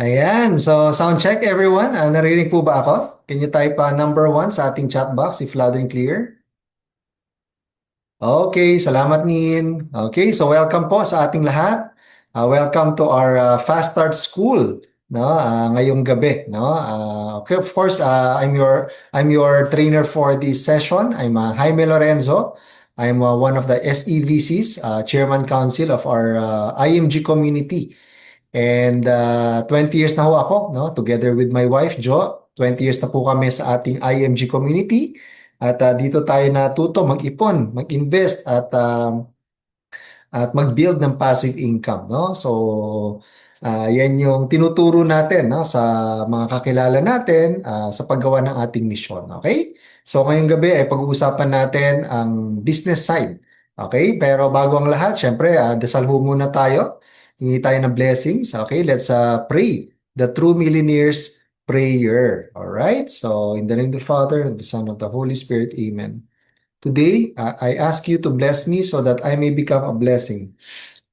Ayan, so sound check everyone. Naririnig po ba ako? Can you type number one sa ating chat box if loud and clear? Okay, salamat Nin. Okay, so welcome po sa ating lahat. Welcome to our Fast Start School, no? Ngayong gabi, no? Okay, of course, I'm your trainer for this session. I'm Jaime Lorenzo. I'm one of the SEVCs, Chairman Council of our IMG community. And 20 years na ho ako, no? Together with my wife, Jo. 20 years na po kami sa ating IMG community. At dito tayo natuto mag-ipon, mag-invest at mag-build ng passive income, no? So, yan yung tinuturo natin, no, sa mga kakilala natin sa paggawa ng ating misyon, okay? So, ngayong gabi ay pag-uusapan natin ang business side, okay? Pero bago ang lahat, syempre, dasal ho muna tayo. Hingi tayo ng blessings, okay? Let's pray the true millionaires prayer, all right? So, in the name of the Father, and the Son, of the Holy Spirit, Amen. Today, I ask you to bless me so that I may become a blessing.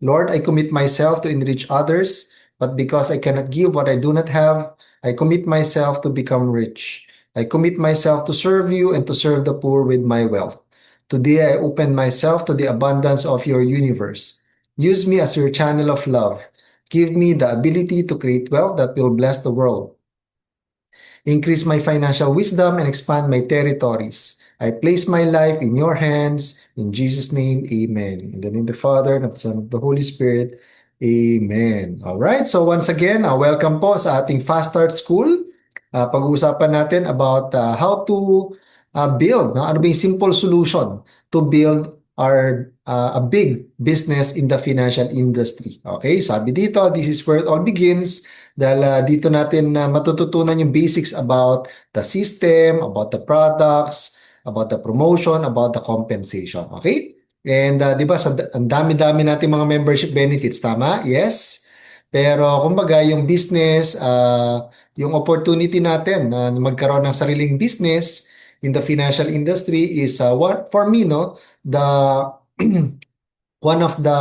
Lord, I commit myself to enrich others, but because I cannot give what I do not have, I commit myself to become rich. I commit myself to serve you and to serve the poor with my wealth. Today, I open myself to the abundance of your universe. Use me as your channel of love. Give me the ability to create wealth that will bless the world. Increase my financial wisdom and expand my territories. I place my life in your hands. In Jesus' name, amen. In the name of the Father, and of the Son, and of the Holy Spirit, amen. All right. So once again, welcome po sa ating Fast Start School. Pag-uusapan natin about how to build, no? Ano ba yung simple solution to build a big business in the financial industry. Okay, sabi dito, this is where it all begins. Dahil dito natin matututunan yung basics about the system, about the products, about the promotion, about the compensation. Okay? And di ba, ang dami-dami natin mga membership benefits, tama? Yes? Pero kumbaga, yung business, yung opportunity natin na magkaroon ng sariling business in the financial industry is what for me, no, the one of the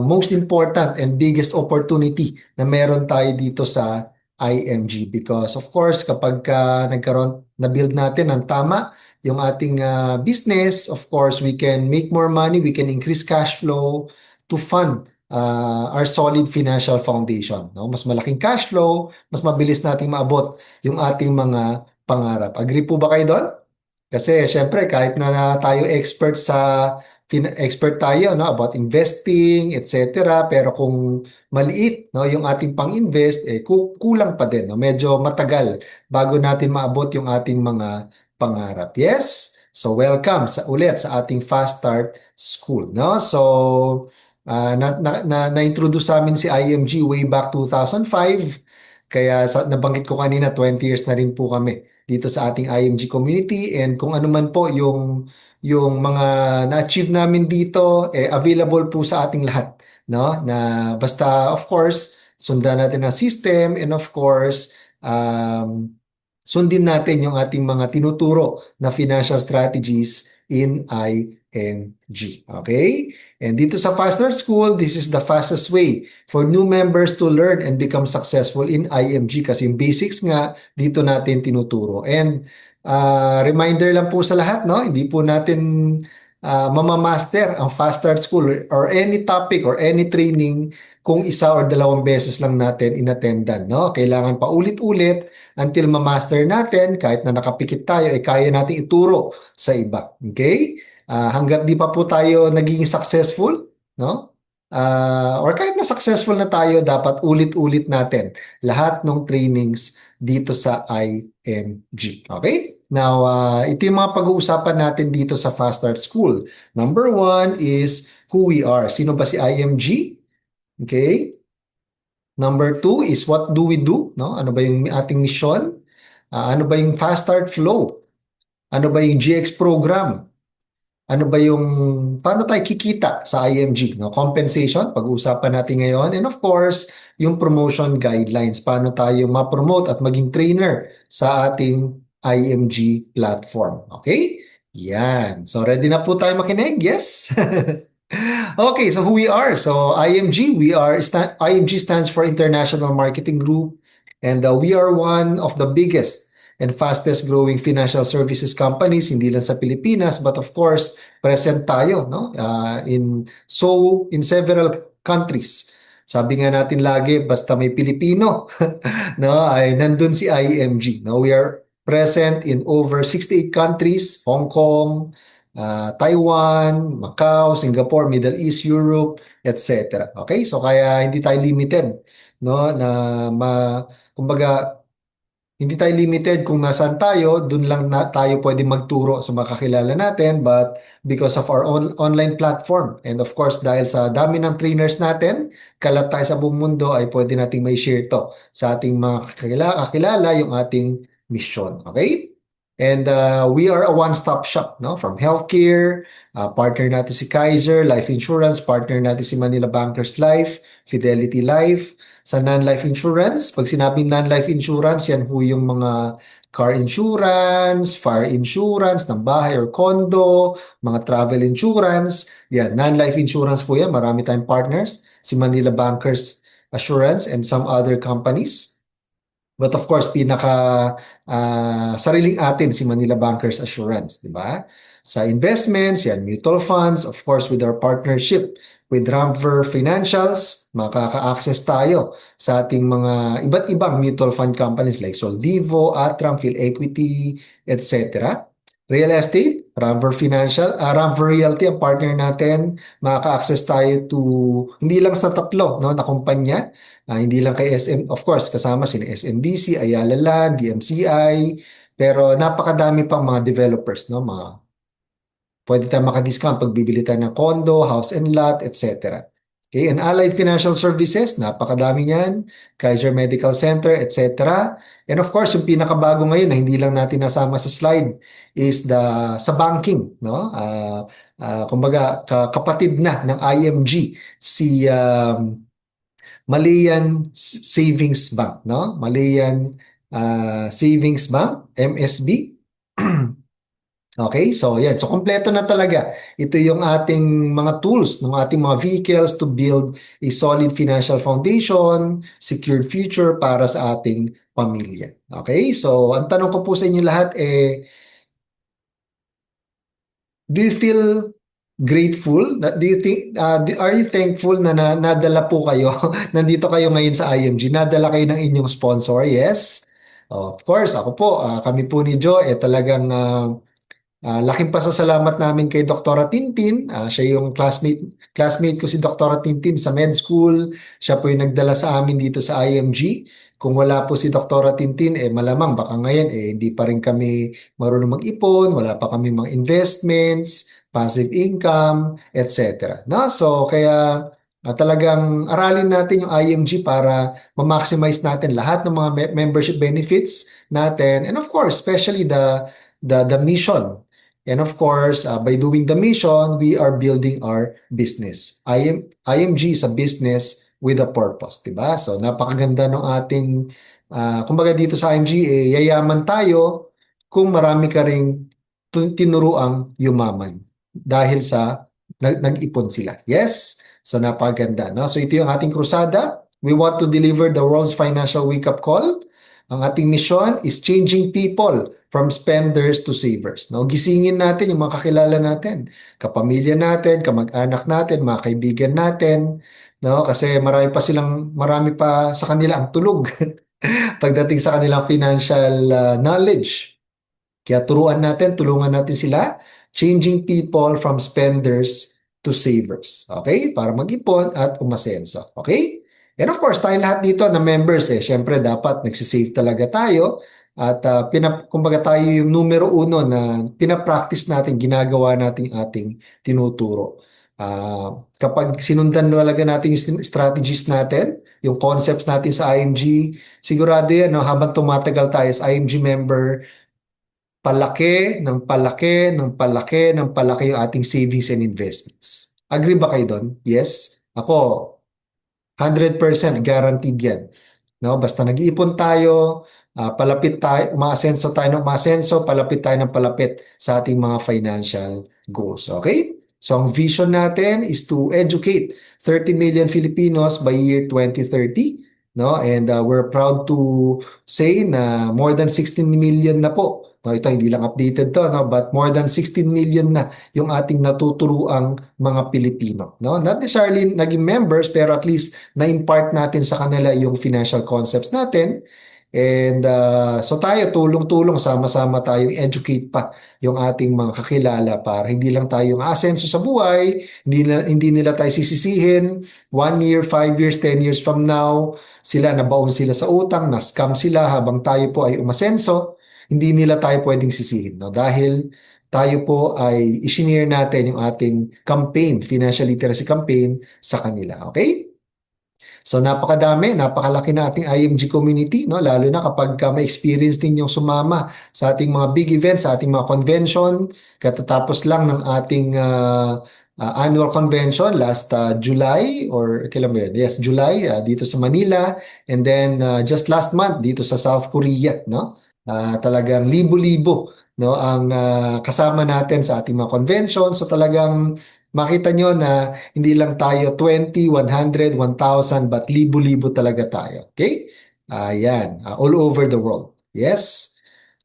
most important and biggest opportunity na meron tayo dito sa IMG because of course kapag nagkaroon na build natin ng tama yung ating business, of course we can make more money, we can increase cash flow to fund our solid financial foundation, no? Mas malaking cash flow, mas mabilis nating maabot yung ating mga pangarap. Agree po ba kayo doon? Kasi syempre kahit na tayo expert tayo, no, about investing, etc. Pero kung maliit, no, yung ating pang-invest, kulang pa din, no? Medyo matagal bago natin maabot yung ating mga pangarap. Yes? So welcome ulit sa ating Fast Start School, no? So na-introduce sa amin si IMG way back 2005. Kaya nabanggit ko kanina 20 years na rin po kami dito sa ating IMG community and kung ano man po yung mga na-achieve namin dito available po sa ating lahat, no? Na basta of course sundan natin ang system and of course sundin natin yung ating mga tinuturo na financial strategies in IMG. Okay? And dito sa Faster School, this is the fastest way for new members to learn and become successful in IMG kasi yung basics nga dito natin tinuturo. And reminder lang po sa lahat, no? Hindi po natin mamamaster ang Fast Start School or any topic or any training kung isa or dalawang beses lang natin inattendan, no? Kailangan pa ulit-ulit until ma-master natin, kahit na nakapikit tayo, kaya natin ituro sa iba. Okay? Hanggat di pa po tayo naging successful, no? Or kahit na successful na tayo, dapat ulit-ulit natin lahat ng trainings dito sa IMG. Okay? Now, ito yung mga pag-uusapan natin dito sa Fast Start School. Number one is who we are. Sino ba si IMG? Okay? Number two is what do we do? No? Ano ba yung ating mission? Ano ba yung Fast Start Flow? Ano ba yung GX program? Ano ba yung paano tayo kikita sa IMG? No? Compensation, pag-uusapan natin ngayon. And of course, yung promotion guidelines. Paano tayo ma-promote at maging trainer sa ating IMG platform. Okay? Yan. So ready na po tayo makinig? Yes? Okay, so who we are? So IMG, IMG stands for International Marketing Group, and we are one of the biggest and fastest growing financial services companies, hindi lang sa Pilipinas, but of course, present tayo, no? In several countries. Sabi nga natin lagi, basta may Pilipino, no, ay nandun si IMG. No, we are present in over 68 countries, Hong Kong, Taiwan, Macau, Singapore, Middle East, Europe, etc. Okay? So kaya hindi tayo limited, no, na kumbaga hindi tayo limited kung nasaan tayo, dun lang na tayo pwede magturo sa mga kakilala natin, but because of our online platform and of course dahil sa dami ng trainers natin, kalat tayo sa buong mundo ay pwede nating may share to sa ating mga kakilala yung ating mission. Okay? And we are a one-stop shop, no? From healthcare, partner natin si Kaiser, life insurance, partner natin si Manila Bankers Life, Fidelity Life, sa non-life insurance. Pag sinabing non-life insurance, yan po yung mga car insurance, fire insurance ng bahay or condo, mga travel insurance. Yan, non-life insurance po yan. Marami tayong partners. Si Manila Bankers Assurance and some other companies. But of course, sariling atin si Manila Bankers Assurance, di ba? Sa investments, yan, mutual funds, of course, with our partnership with Ramver Financials, makaka-access tayo sa ating mga iba't ibang mutual fund companies like Soldivo, Atram, PhilEquity, etc. Real estate, Ramver Realty ang partner natin. Makaka-access tayo to hindi lang sa tatlo, no, na kumpanya. Hindi lang kay SM, of course, kasama sina SMDC, Ayala Land, DMCI, pero napakadami pang mga developers, no, pwede tayong maka-discount pag bibili tayo ng condo, house and lot, etc. Okay, and Allied Financial Services, napakadami niyan, Kaiser Medical Center, etc. And of course, yung pinakabago ngayon na hindi lang natin nasama sa slide is sa banking, no? Kumbaga, kapatid na ng IMG, si Malayan Savings Bank, no? Malayan Savings Bank, MSB. Okay, so yan. So kompleto na talaga. Ito yung ating mga tools, ng ating mga vehicles to build a solid financial foundation, secured future para sa ating pamilya. Okay, so ang tanong ko po sa inyo lahat do you feel grateful? Do you think, are you thankful na nadala po kayo? Nandito kayo ngayon sa IMG. Nadala kayo ng inyong sponsor? Yes? Of course, ako po. Kami po ni Joe, talagang laking pasasalamat namin kay Dr. Tintin. Siya yung classmate ko si Dr. Tintin sa med school. Siya po yung nagdala sa amin dito sa IMG. Kung wala po si Dr. Tintin, malamang baka ngayon hindi pa rin kami marunong mag-ipon, wala pa kami mga investments, passive income, etc. No? So kaya talagang aralin natin yung IMG para ma-maximize natin lahat ng mga membership benefits natin, and of course, especially the mission. And of course, by doing the mission, we are building our business. IMG is a business with a purpose, di ba? So napakaganda ng ating, kumbaga dito sa IMG, yayaman tayo kung marami ka ring tinuruang yumaman dahil sa nag-ipon sila. Yes? So napakaganda, no? So ito yung ating krusada. We want to deliver the world's financial wake-up call. Ang ating mission is changing people from spenders to savers. No? Gisingin natin yung mga kakilala natin, kapamilya natin, kamag-anak natin, mga kaibigan natin, no? Kasi marami pa sa kanila ang tulog pagdating sa kanilang financial knowledge. Kaya tulungan natin sila, changing people from spenders to savers. Okay? Para mag-ipon at umasenso. Okay? And of course, tayo lahat dito na members, syempre dapat nagsisave talaga tayo at kumbaga tayo yung numero uno na pinapractice natin, ginagawa natin ating tinuturo. Kapag sinundan talaga natin yung strategies natin, yung concepts natin sa IMG, sigurado yan, no, habang tumatagal tayo as IMG member, palaki, ng palaki, ng palaki, ng palaki yung ating savings and investments. Agree ba kayo doon? Yes? Ako, 100% guaranteed yan. No? Basta nag-iipon tayo, palapit tayo, umaasenso tayo ng umaasenso, palapit tayo ng palapit sa ating mga financial goals. Okay? So ang vision natin is to educate 30 million Filipinos by year 2030. No? And we're proud to say na more than 16 million na po. No, ito hindi lang updated to, no? But more than 16 million na yung ating natuturuang mga Pilipino. No? Not necessarily naging members, pero at least na-impart natin sa kanila yung financial concepts natin. And so tayo, tulong-tulong, sama-sama tayong educate pa yung ating mga kakilala para hindi lang tayong asenso sa buhay, hindi nila tayo sisisihin. 1 year, 5 years, 10 years from now, nabaon sila sa utang, na-scam sila habang tayo po ay umasenso. Hindi nila tayo pwedeng sisihin, no? Dahil tayo po ay isinare natin yung ating campaign, financial literacy campaign sa kanila. Okay? So napakadami, napakalaki na ating IMG community, no? Lalo na kapag may experience ninyong sumama sa ating mga big events, sa ating mga convention, katatapos lang ng ating annual convention last July or kailan ba yun? Yes, July dito sa Manila, and then just last month dito sa South Korea, no? Talagang libo-libo, no, ang kasama natin sa ating mga convention. So talagang makita nyo na hindi lang tayo 20, 100, 1,000, but libo-libo talaga tayo. Okay? Yan, all over the world. Yes?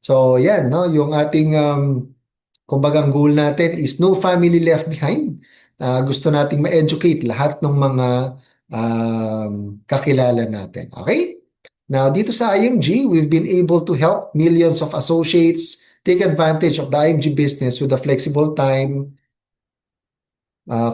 So, yan, no? Yung ating, kumbagang goal natin is no family left behind. Gusto nating ma-educate lahat ng mga kakilala natin. Okay? Now, dito sa IMG, we've been able to help millions of associates take advantage of the IMG business with a flexible time,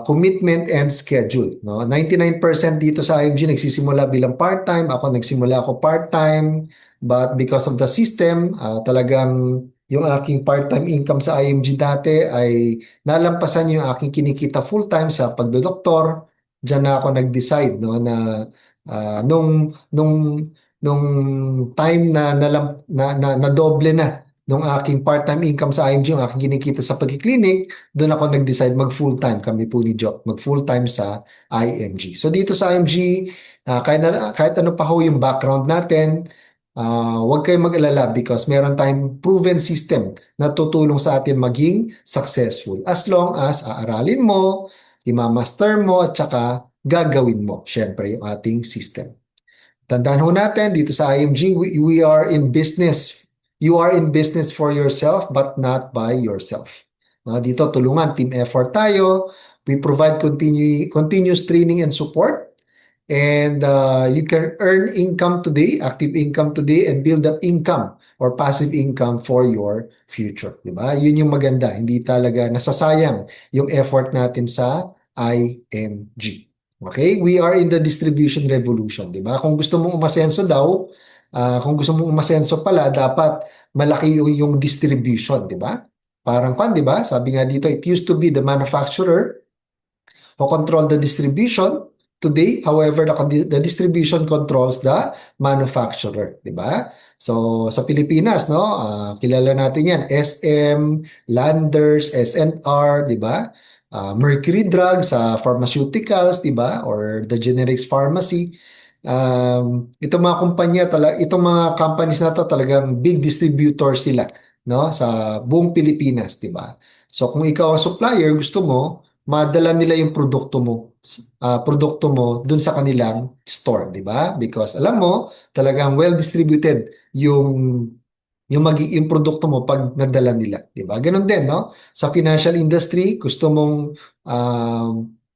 commitment and schedule, no? 99% dito sa IMG nagsisimula bilang part-time. Nagsimula ako part-time, but because of the system, talagang yung aking part-time income sa IMG dati ay nalampasan yung aking kinikita full-time sa pagdodoktor. Diyan na ako nag-decide, no, na nung time na doble na nung aking part-time income sa IMG, yung aking kinikita sa pagkiklinik, doon ako nag-decide mag-full-time kami po ni Joe, mag-full-time sa IMG. So dito sa IMG, kahit ano pa ho yung background natin, huwag kayong mag-alala because meron tayong proven system na tutulong sa atin maging successful as long as aaralin mo, imamaster mo, at saka gagawin mo, syempre, yung ating system. Tandaan ho natin, dito sa IMG, we are in business. You are in business for yourself but not by yourself. Dito, tulungan, team effort tayo. We provide continuous training and support. And you can earn income today, active income today, and build up income or passive income for your future. Diba? Yun yung maganda. Hindi talaga nasasayang yung effort natin sa IMG. Okay? We are in the distribution revolution. Diba? Kung gusto mong umasenso daw, kung gusto mong umasenso pala, dapat malaki yung distribution. Diba? Parang diba? Sabi nga dito, it used to be the manufacturer who control the distribution. Today, however, the distribution controls the manufacturer, di ba? So, sa Pilipinas, no, kilala natin yan, SM, Landers, SNR, di ba? Mercury Drugs sa pharmaceuticals, di ba? Or the generics pharmacy. Itong mga kumpanya, itong mga companies na to talagang big distributors sila, no, sa buong Pilipinas, di ba? So, kung ikaw ang supplier, gusto mo madala nila yung produkto mo dun sa kanilang store, di ba? Because alam mo, talagang well distributed yung produkto mo pag nadala nila, di ba? Ganun din, no? Sa financial industry, gusto mong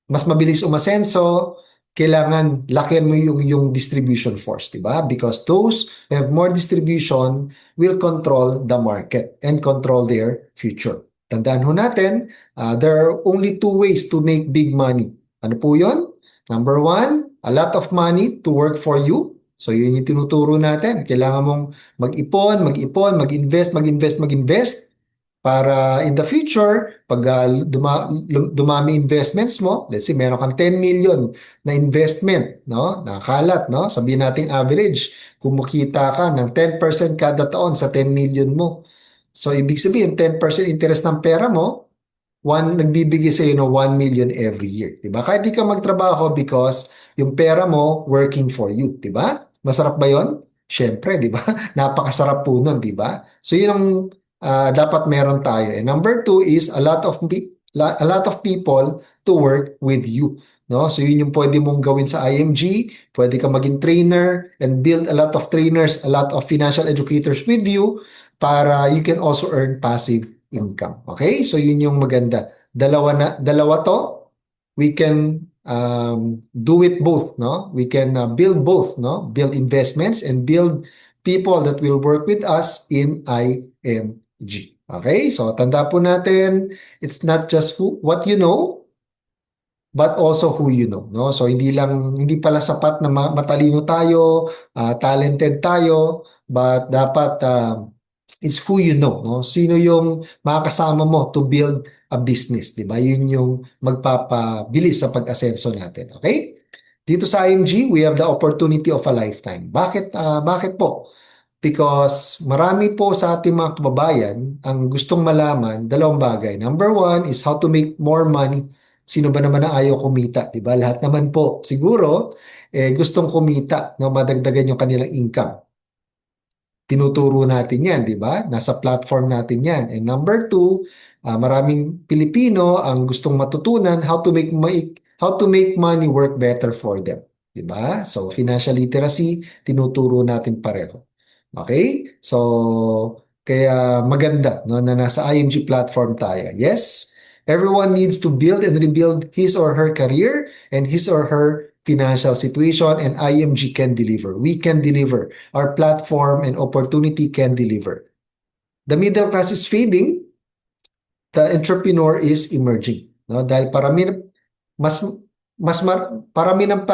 mas mabilis umasenso, kailangan lakihan mo yung distribution force, di ba? Because those who have more distribution will control the market and control their future. Tandaan ho natin, there are only two ways to make big money. Ano po yun? Number one, a lot of money to work for you. So yun yung tinuturo natin. Kailangan mong mag-ipon, mag-invest para in the future, pag dumami investments mo, let's say meron kang 10 million na investment, no? Nakalat, no? Sabihin natin average, kumukita ka ng 10% kada taon sa 10 million mo. So, ibig sabihin, 10% interest ng pera mo, nagbibigay sa iyo ng 1 million every year. Diba? Kahit di ka magtrabaho because yung pera mo working for you. Diba? Masarap ba yon? Siyempre, di ba? Napakasarap po nun, di ba? So, yun ang dapat meron tayo. And number two is a lot of a lot of people to work with you. No? So yun yung pwede mong gawin sa IMG. Pwede ka maging trainer and build a lot of trainers, a lot of financial educators with you para you can also earn passive income. Okay? So yun yung maganda. Dalawa to. We can do it both, no? We can build both, no? Build investments and build people that will work with us in IMG. Okay? So tanda po natin, it's not just what you know, but also who you know, no? So hindi pala sapat na matalino tayo, talented tayo, but dapat it's who you know, no? Sino yung makakasama mo to build a business, 'di ba? Yun yung magpapabilis sa pag-asenso natin, okay? Dito sa IMG, we have the opportunity of a lifetime. Bakit po? Because marami po sa ating mga kababayan ang gustong malaman dalawang bagay. Number one is how to make more money. Sino ba naman ang ayaw kumita, 'di ba? Lahat naman po siguro gustong kumita, no, madagdagan yung kanilang income. Tinuturo natin yan, di ba? Nasa platform natin yan. And number two, maraming Pilipino ang gustong matutunan how to make money work better for them. Di ba? So, financial literacy, tinuturo natin pareho. Okay? So, kaya maganda no, na nasa IMG platform tayo. Yes, everyone needs to build and rebuild his or her career and his or her financial situation, and IMG can deliver. We can deliver. Our platform and opportunity can deliver. The middle class is fading, the entrepreneur is emerging. No? Dahil mas parami ng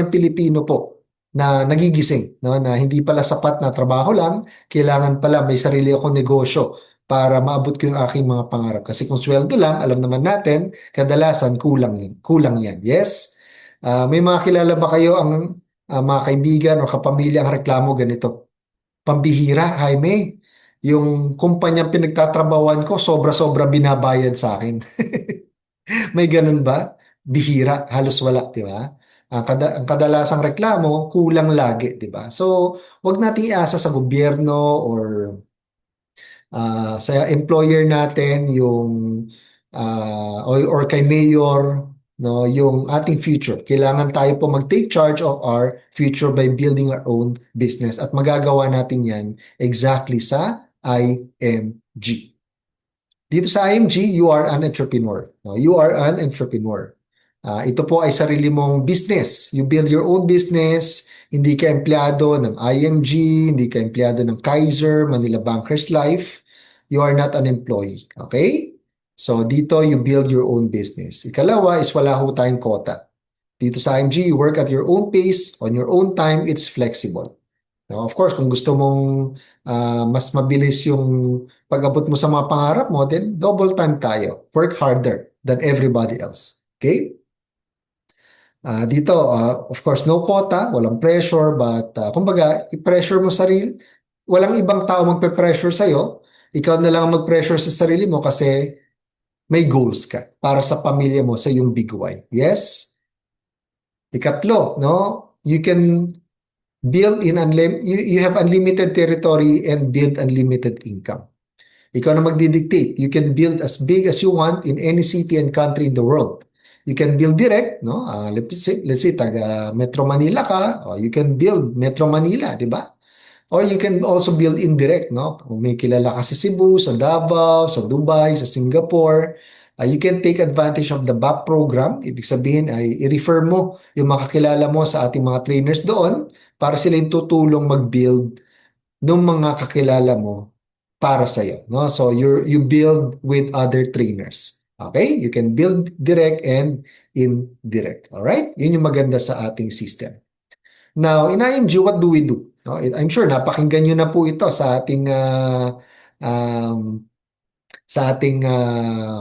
Pilipino po na nagigising, no? Na hindi pala sapat na trabaho lang, kailangan pala may sarili akong negosyo para maabot ko yung aking mga pangarap. Kasi kung sweldo lang, alam naman natin, kadalasan kulang yan. Yes? May mga kilala ba kayo ang mga kaibigan o kapamilya ang reklamo ganito? Pambihira, Jaime. Yung kumpanyang pinagtatrabawan ko, sobra-sobra binabayad sa akin. May ganun ba? Bihira, halos wala, di ba? Ang kadalasang reklamo, kulang lagi, di ba? So, wag nating iasa sa gobyerno or sa employer natin yung or kay mayor, no, yung ating future. Kailangan tayo po mag-take charge of our future by building our own business at magagawa natin yan exactly sa IMG. Dito sa IMG, you are an entrepreneur. No? You are an entrepreneur. Ito po ay sarili mong business. You build your own business. Hindi ka empleyado ng IMG, hindi ka empleyado ng Kaiser, Manila Bankers Life. You are not an employee. Okay? So dito, you build your own business. Ikalawa is wala ho tayong quota. Dito sa IMG, you work at your own pace, on your own time, it's flexible. Now, of course, kung gusto mong mas mabilis yung pag-abot mo sa mga pangarap mo, then double time tayo. Work harder than everybody else. Okay? Dito, of course, no quota, walang pressure, but kumbaga, i-pressure mo sarili. Walang ibang tao magpe-pressure sa'yo. Ikaw na lang ang mag-pressure sa sarili mo kasi may goals ka para sa pamilya mo, sa iyong big why. Yes? Ikatlo, no? You can you have unlimited territory and build unlimited income. Ikaw na magdidictate. You can build as big as you want in any city and country in the world. You can build direct, no? Let's say taga Metro Manila ka, you can build Metro Manila, di ba? Or you can also build indirect, no? Kung may kilala ka sa Cebu, sa Davao, sa Dubai, sa Singapore, you can take advantage of the BAP program. Ibig sabihin ay i-refer mo yung makakilala mo sa ating mga trainers doon para sila yung tutulong mag-build ng mga kakilala mo para sa iyo, no? So you build with other trainers. Okay? You can build direct and indirect. All right? Yun yung maganda sa ating system. Now, in IMG, what do we do? No, I'm sure napakinggan nyo na po ito um, sa ating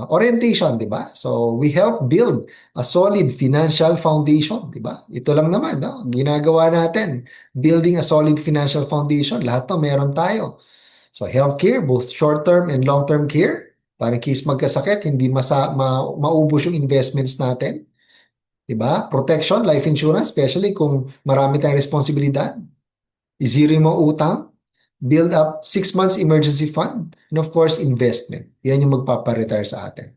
orientation, di ba? So, we help build a solid financial foundation, di ba? Ito lang naman, no? Ginagawa natin, building a solid financial foundation. Lahat to meron tayo. So, healthcare, both short-term and long-term care. Para in case magkasakit, hindi maubos yung investments natin. Diba? Protection, life insurance, especially kung marami tayong responsibilidad. I-zero mo utang, build up 6 months emergency fund, and of course, investment. Yan yung magpaparetire sa atin.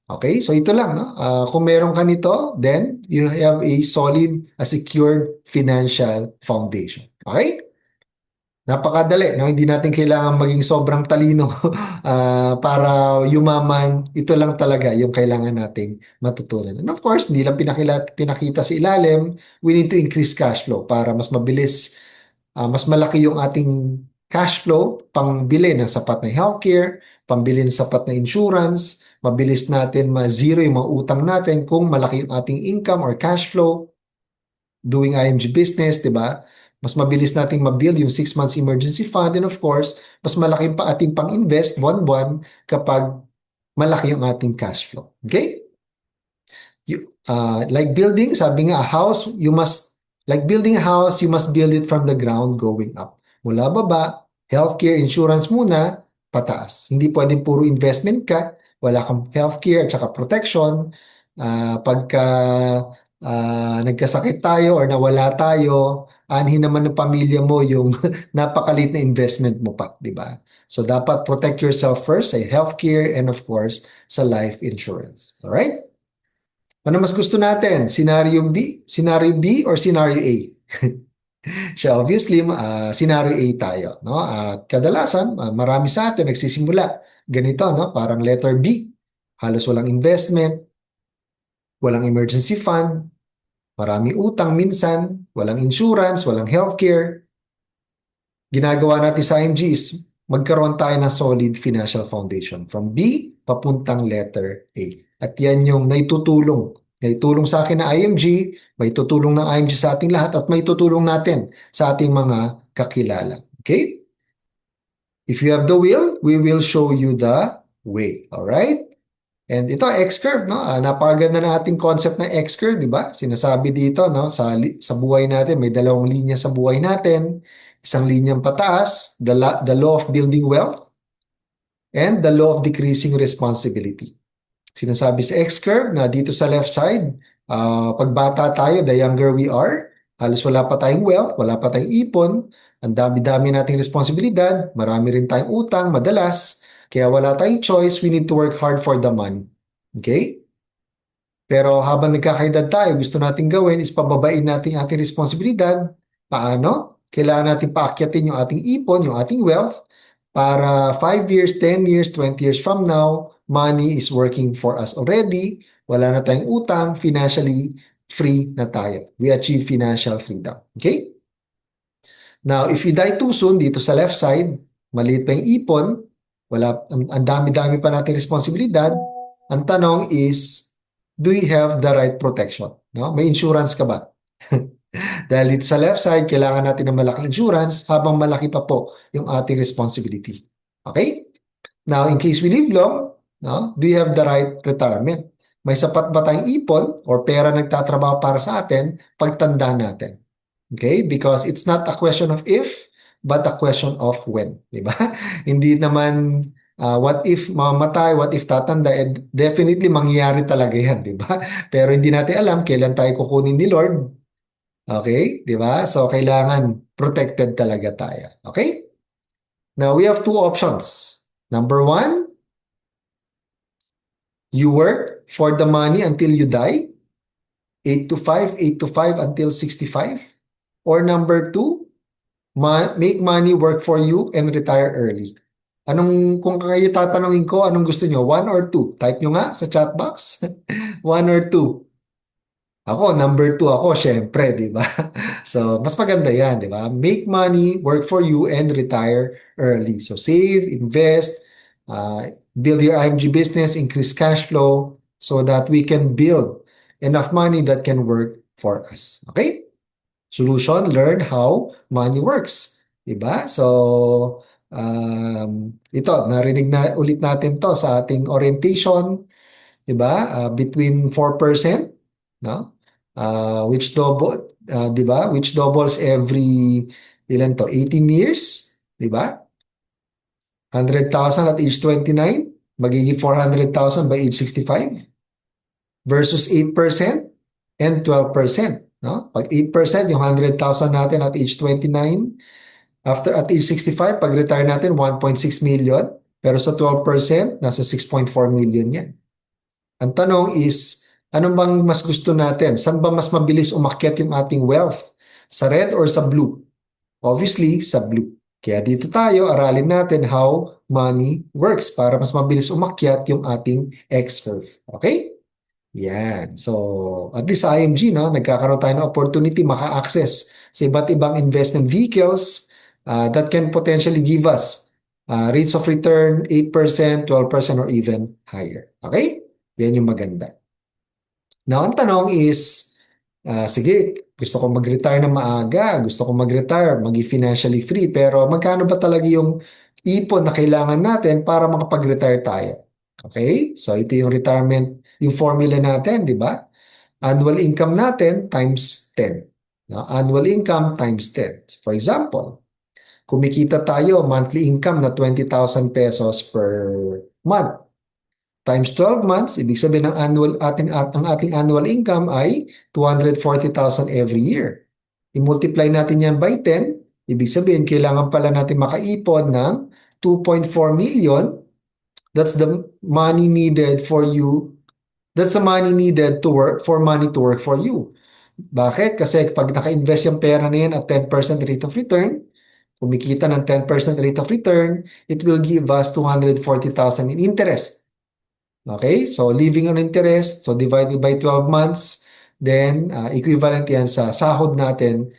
Okay? So ito lang, no? Kung meron ka nito, then you have a solid, a secured financial foundation. Okay? Napakadali, no? Hindi natin kailangan maging sobrang talino para yumaman. Ito lang talaga yung kailangan nating matutunan. And of course, hindi lang pinakita sa ilalim, we need to increase cash flow para mas mabilis, mas malaki yung ating cash flow pambili ng sapat na healthcare, pambili ng sapat na insurance, mabilis natin ma-zero yung mga utang natin kung malaki yung ating income or cash flow doing IMG business, di ba? Mas mabilis nating ma-build yung 6 months emergency fund and of course, mas malaki pa ating pang-invest buwan-buwan kapag malaki yung ating cash flow. Okay? Like building, sabi nga, a house, like building a house, you must build it from the ground going up. Mula baba, healthcare, insurance muna, pataas. Hindi pwedeng puro investment ka, wala kang healthcare at saka protection. Pagka nagkasakit tayo or nawala tayo, anhin naman ng pamilya mo yung napakalit na investment mo pa, di ba? So dapat protect yourself first sa healthcare and of course sa life insurance. Alright? Ano mas gusto natin? Scenario B or scenario A? Siya obviously, scenario A tayo, no? At kadalasan, marami sa atin nagsisimula ganito, no? Parang letter B. Halos walang investment, walang emergency fund, marami utang minsan, walang insurance, walang healthcare. Ginagawa natin sa IMG is magkaroon tayo ng solid financial foundation from B papuntang letter A. At yan yung naitutulong. Naitulong sa akin na IMG, may tutulong ng IMG sa ating lahat at may tutulong natin sa ating mga kakilala. Okay? If you have the will, we will show you the way. Alright? And ito, X-curve, no? Napakaganda na ating concept na X-curve, di ba? Sinasabi dito, no? Sa buhay natin, may dalawang linya sa buhay natin. Isang linyang pataas, the law of building wealth, and the law of decreasing responsibility. Sinasabi sa X-curve na dito sa left side, pag bata tayo, the younger we are, halos wala pa tayong wealth, wala pa tayong ipon, ang dami-dami nating responsibilidad, marami rin tayong utang, madalas, kaya wala tayong choice, we need to work hard for the money. Okay? Pero habang nagkakaedad tayo, gusto natin gawin is pababain natin ang ating responsibilidad. Paano? Kailangan natin paakyatin yung ating ipon, yung ating wealth, para 5 years, 10 years, 20 years from now, money is working for us already. Wala na tayong utang, financially free na tayo. We achieve financial freedom. Okay? Now, if you die too soon, dito sa left side, maliit pa yung ipon, ang dami-dami pa nating responsibilidad. Ang tanong is, do you have the right protection? No? May insurance ka ba? Dahil dito sa left side, kailangan natin ng malaking insurance habang malaki pa po yung ating responsibility. Okay? Now, in case we live long, no, do you have the right retirement? May sapat ba tayong ipon or pera nagtatrabaho para sa atin pagtanda natin? Okay? Because it's not a question of if, but a question of when. Diba? Hindi naman what if mamamatay, what if tatanda, and definitely mangyayari talaga yan, di ba? Pero hindi natin alam kailan tayo kukunin ni Lord. Okay? Di ba? So, kailangan protected talaga tayo. Okay? Now, we have two options. Number one, you work for the money until you die. 8 to 5, 8 to 5 until 65. Or number two, make money work for you and retire early. Kung kayo tatanungin ko, anong gusto nyo? One or two? Type nyo nga sa chat box. One or two? Ako, number two ako, syempre, di ba? So, mas maganda yan, di ba? Make money, work for you, and retire early. So, save, invest, build your IMG business, increase cash flow, so that we can build enough money that can work for us. Okay? Solution, learn how money works. Diba? So, ito, narinig na ulit natin to sa ating orientation. Diba? Between 4%, no? Which diba? Which doubles every, ilan to? 18 years. Diba? 100,000 at age 29, magiging 400,000 by age 65 versus 8% and 12%. No? Pag 8%, yung 100,000 natin at age 29, at age 65, pag retire natin, 1.6 million. Pero sa 12%, nasa 6.4 million yan. Ang tanong is, anong bang mas gusto natin? Saan ba mas mabilis umakyat yung ating wealth? Sa red or sa blue? Obviously, sa blue. Kaya dito tayo, aralin natin how money works para mas mabilis umakyat yung ating X-curve. Okay? Yan. So, at least sa IMG, no, nagkakaroon tayo ng opportunity maka-access sa iba't ibang investment vehicles that can potentially give us rates of return 8%, 12%, or even higher. Okay? Yan yung maganda. Now, ang tanong is, sige, gusto ko mag-retire na maaga, gusto ko mag-retire, maging financially free, pero magkano ba talaga yung ipon na kailangan natin para makapag-retire tayo? Okay? So, ito yung retirement, yung formula natin, di ba? Annual income natin times 10. No? Annual income times 10. For example, kumikita tayo monthly income na 20,000 pesos per month. Times 12 months, ibig sabihin ang ating annual income ay 240,000 every year. I-multiply natin yan by 10, ibig sabihin kailangan pala natin makaipon ng 2.4 million. That's the money needed for you. That's the money needed to work for money to work for you. Bakit? Kasi pag naka-invest yung pera na yan at 10% rate of return, kumikita ng 10% rate of return, it will give us 240,000 in interest. Okay? So, living on interest, so divided by 12 months, then equivalent yan sa sahod natin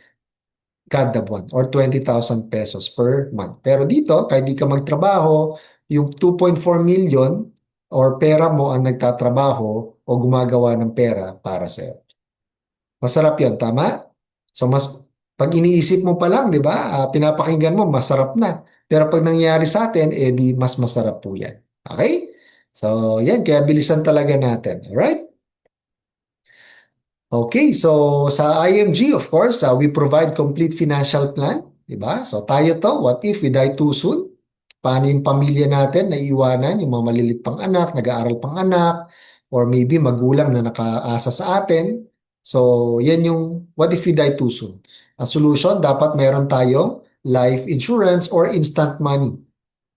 kada buwan or 20,000 pesos per month. Pero dito, kahit di ka magtrabaho, yung 2.4 million or pera mo ang nagtatrabaho o gumagawa ng pera para sa'yo. Masarap yun, tama? So, pag iniisip mo pa lang, di ba, pinapakinggan mo, masarap na. Pero pag nangyari sa atin, di mas masarap po yan. Okay? So, yan, kaya bilisan talaga natin. Alright? Okay, so sa IMG, of course, we provide complete financial plan, di ba? So tayo to, what if we die too soon? Paano yung pamilya natin na iwanan, yung mga malilit pang anak, nag-aaral pang anak, or maybe magulang na nakaasa sa atin. So yan yung what if we die too soon? Ang solution, dapat meron tayong life insurance or instant money.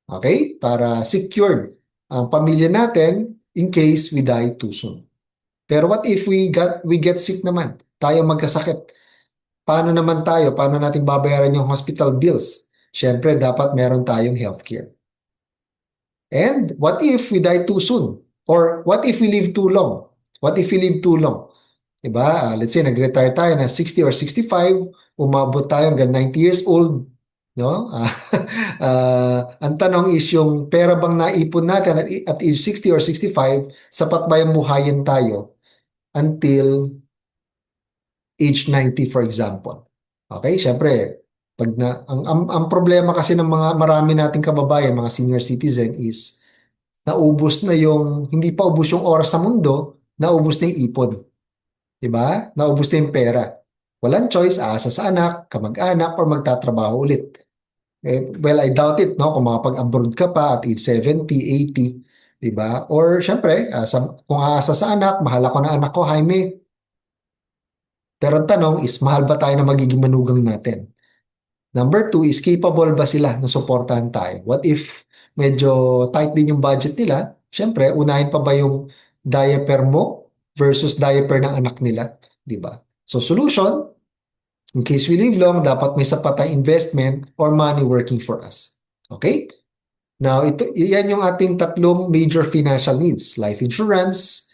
Okay? Para secured ang pamilya natin in case we die too soon. Pero what if we get sick naman? Tayo magkasakit. Paano naman tayo? Paano natin babayaran yung hospital bills? Siyempre, dapat meron tayong healthcare. And what if we die too soon? Or what if we live too long? What if we live too long? Diba? Let's say, nag-retire tayo na 60 or 65, umabot tayo hanggang 90 years old. No? Ang tanong is yung pera bang naipon natin at age 60 or 65, sapat ba yung buhayin tayo until age 90, for example. Okay, syempre, ang problema kasi ng mga marami nating kababayan, mga senior citizen is naubos na yung, hindi pa ubos yung oras sa mundo, naubos na yung ipon. Diba? Naubos na yung pera. Walang choice, aasa sa anak, kamag-anak, or magtatrabaho ulit. Well, I doubt it, no? Kung makapag-abroad ka pa at age 70, 80, diba? Or syempre, kung aasa sa anak, mahal ako na anak ko, Jaime, pero ang tanong is, mahal ba tayo na magiging manugang natin? Number two is, capable ba sila na suportahan tayo? What if medyo tight din yung budget nila? Siyempre, unahin pa ba yung diaper mo versus diaper ng anak nila? Di ba? So, solution, in case we live long, dapat may sapat tayong investment or money working for us. Okay? Now, yan yung ating tatlong major financial needs. Life insurance,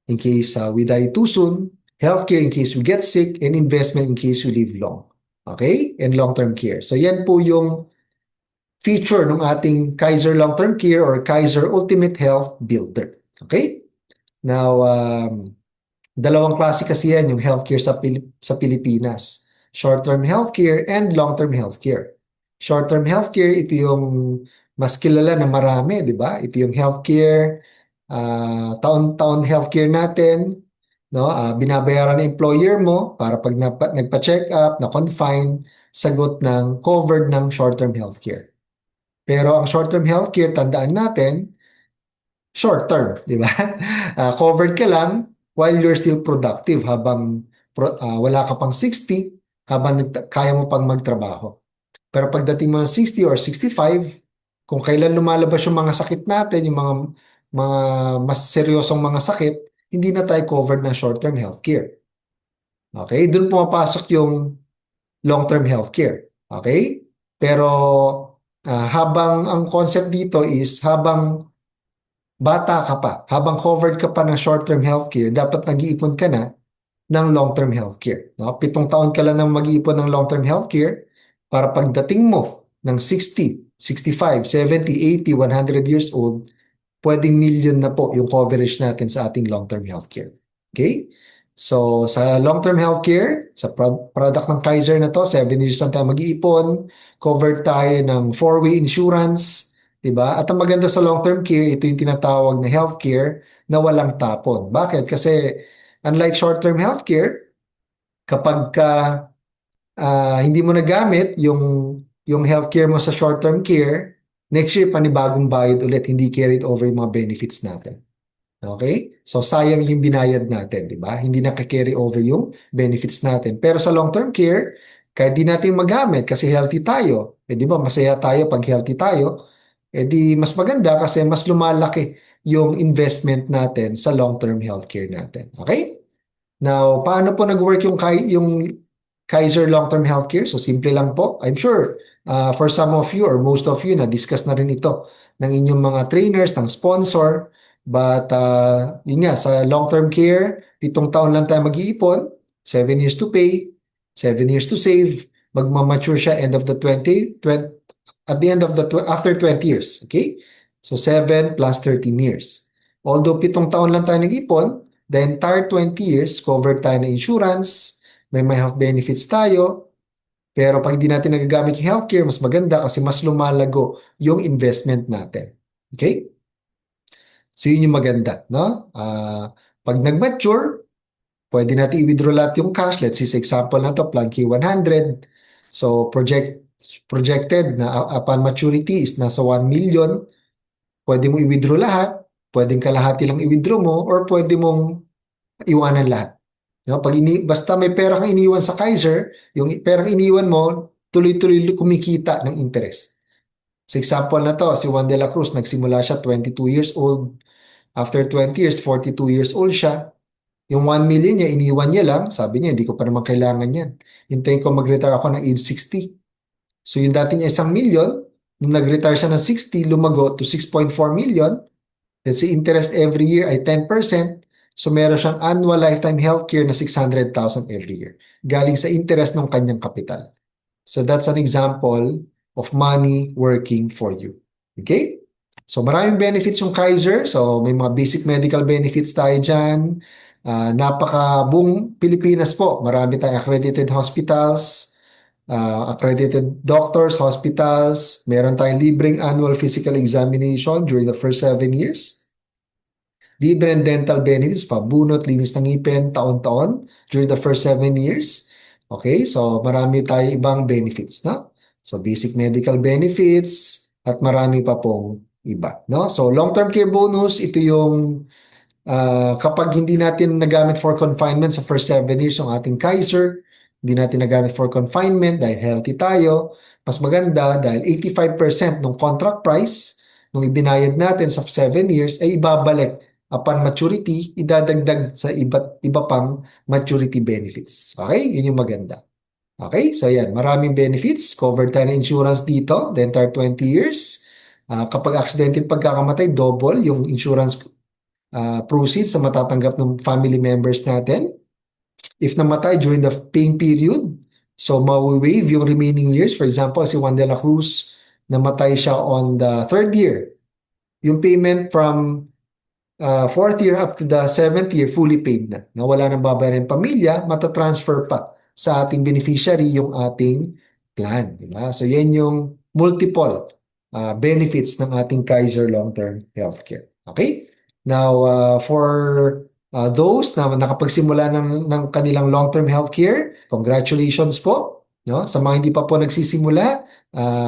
in case we die too soon, healthcare in case we get sick, and investment in case we live long. Okay? And long-term care. So yan po yung feature ng ating Kaiser Long-Term Care or Kaiser Ultimate Health Builder. Okay? Now, dalawang klase kasi yan yung healthcare sa Pilipinas. Short-term healthcare and long-term healthcare. Short-term healthcare, ito yung mas kilala na marami, di ba? Ito yung healthcare, taon-taon healthcare natin, no? Binabayaran ng employer mo para pag nagpa-check up, na-confine, sagot ng covered ng short-term healthcare. Pero ang short-term healthcare, tandaan natin, short-term, di ba? Covered ka lang while you're still productive habang wala ka pang 60, habang kaya mo pang magtrabaho. Pero pagdating mo ng 60 or 65, kung kailan lumalabas yung mga sakit natin, yung mga mga mas seryosong mga sakit, hindi na tayo covered ng short-term healthcare. Okay? Doon pumapasok yung long-term healthcare. Okay? Pero habang ang concept dito is habang bata ka pa, habang covered ka pa ng short-term healthcare, dapat nag-iipon ka na ng long-term healthcare. No? 7 taon ka lang nang mag-iipon ng long-term healthcare para pagdating mo ng 60, 65, 70, 80, 100 years old, pwedeng million na po yung coverage natin sa ating long-term healthcare. Okay? So, sa long-term healthcare, sa product ng Kaiser na to, 7 years lang tayo mag-iipon, covered tayo ng 4-way insurance, di ba? At ang maganda sa long-term care, ito yung tinatawag na healthcare na walang tapon. Bakit? Kasi unlike short-term healthcare, kapag ka hindi mo nagamit yung healthcare mo sa short-term care, next year panibagong bayad ulit, hindi carried over yung mga benefits natin. Okay? So sayang yung binayad natin, di ba? Hindi naka-carry over yung benefits natin. Pero sa long-term care, kahit di natin magamit kasi healthy tayo, di ba masaya tayo pag healthy tayo, di mas maganda kasi mas lumalaki yung investment natin sa long-term healthcare natin. Okay? Now, paano po nag-work yung Kaiser Long-Term Healthcare? So, simple lang po. I'm sure for some of you or most of you, na-discuss na rin ito ng inyong mga trainers, ng sponsor. But, yun nga, sa long-term care, 7 taon lang tayo mag-iipon, 7 years to pay, 7 years to save, magmamature siya end of the 20 at the end of after 20 years. Okay? So, 7 plus 13 years. Although 7 taon lang tayo nag-ipon, the entire 20 years, covered tayo ng insurance, may health benefits tayo, pero pag hindi natin nagagamit yung healthcare, mas maganda kasi mas lumalago yung investment natin. Okay? So yun yung maganda, no? Pag nag-mature, pwede natin i-withdraw lahat yung cash. Let's say sa example na to, Plan K100. So projected na upon maturity is nasa 1 million. Pwede mo i-withdraw lahat. Pwedeng kalahati lang i-withdraw mo or pwede mong iwanan lahat. No? Basta may pera kang iniwan sa Kaiser, yung perang iniwan mo, tuloy-tuloy kumikita ng interest. Sa example na to, si Juan de la Cruz, nagsimula siya 22 years old. After 20 years, 42 years old siya. Yung 1 million niya, iniwan niya lang. Sabi niya, hindi ko pa naman kailangan yan. Hintayin ko mag-retire ako ng age 60. So yung dati niya 1 million, nung nag-retire siya ng 60, lumago to 6.4 million. Let's say interest every year ay 10%. So meron siyang annual lifetime healthcare na 600,000 every year. Galing sa interest ng kanyang kapital. So that's an example of money working for you. Okay? So maraming benefits yung Kaiser. So may mga basic medical benefits tayo dyan. Buong Pilipinas po, marami tayong accredited hospitals, accredited doctors, hospitals. Meron tayong libreng annual physical examination during the first 7 years. Libre and dental benefits, pabunot, linis ng ngipin, taon-taon during the first 7 years. Okay, so marami tayo ibang benefits, no? So basic medical benefits at marami pa pong iba, no? So long-term care bonus, ito yung kapag hindi natin nagamit for confinement sa first 7 years yung ating Kaiser, hindi natin nagamit for confinement dahil healthy tayo, mas maganda dahil 85% ng contract price nung ibinayad natin sa 7 years ay ibabalik upon maturity, idadagdag sa iba pang maturity benefits. Okay? Yun yung maganda. Okay? So yan, maraming benefits. Covered tayo ng insurance dito, the entire 20 years. Kapag accidental pagkakamatay, double yung insurance proceeds na matatanggap ng family members natin. If namatay during the paying period, so ma-waive yung remaining years. For example, si Juan de la Cruz, namatay siya on the 3rd year. Yung payment from 4th year up to the 7th year, fully paid na. Wala nang babayaran ng pamilya, matatransfer pa sa ating beneficiary yung ating plan. Diba? So yan yung multiple benefits ng ating Kaiser Long-Term Healthcare. Okay? Now, for those na nakapagsimula ng kanilang long-term healthcare, congratulations po. No? Sa mga hindi pa po nagsisimula,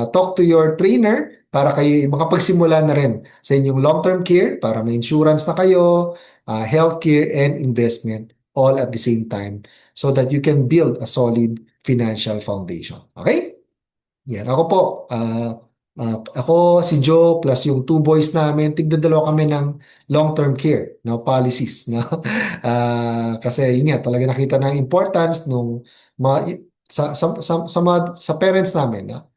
talk to your trainer para kayo makapagsimula na rin sa inyong long-term care para may insurance na kayo, healthcare and investment all at the same time so that you can build a solid financial foundation. Okay? Yan. Ako po, Ako, si Joe, plus yung two boys namin, tigdadalawa kami ng long-term care, no, policies, no? Kasi yun nga, talaga nakita na yung importance nung ma, sa parents namin, no?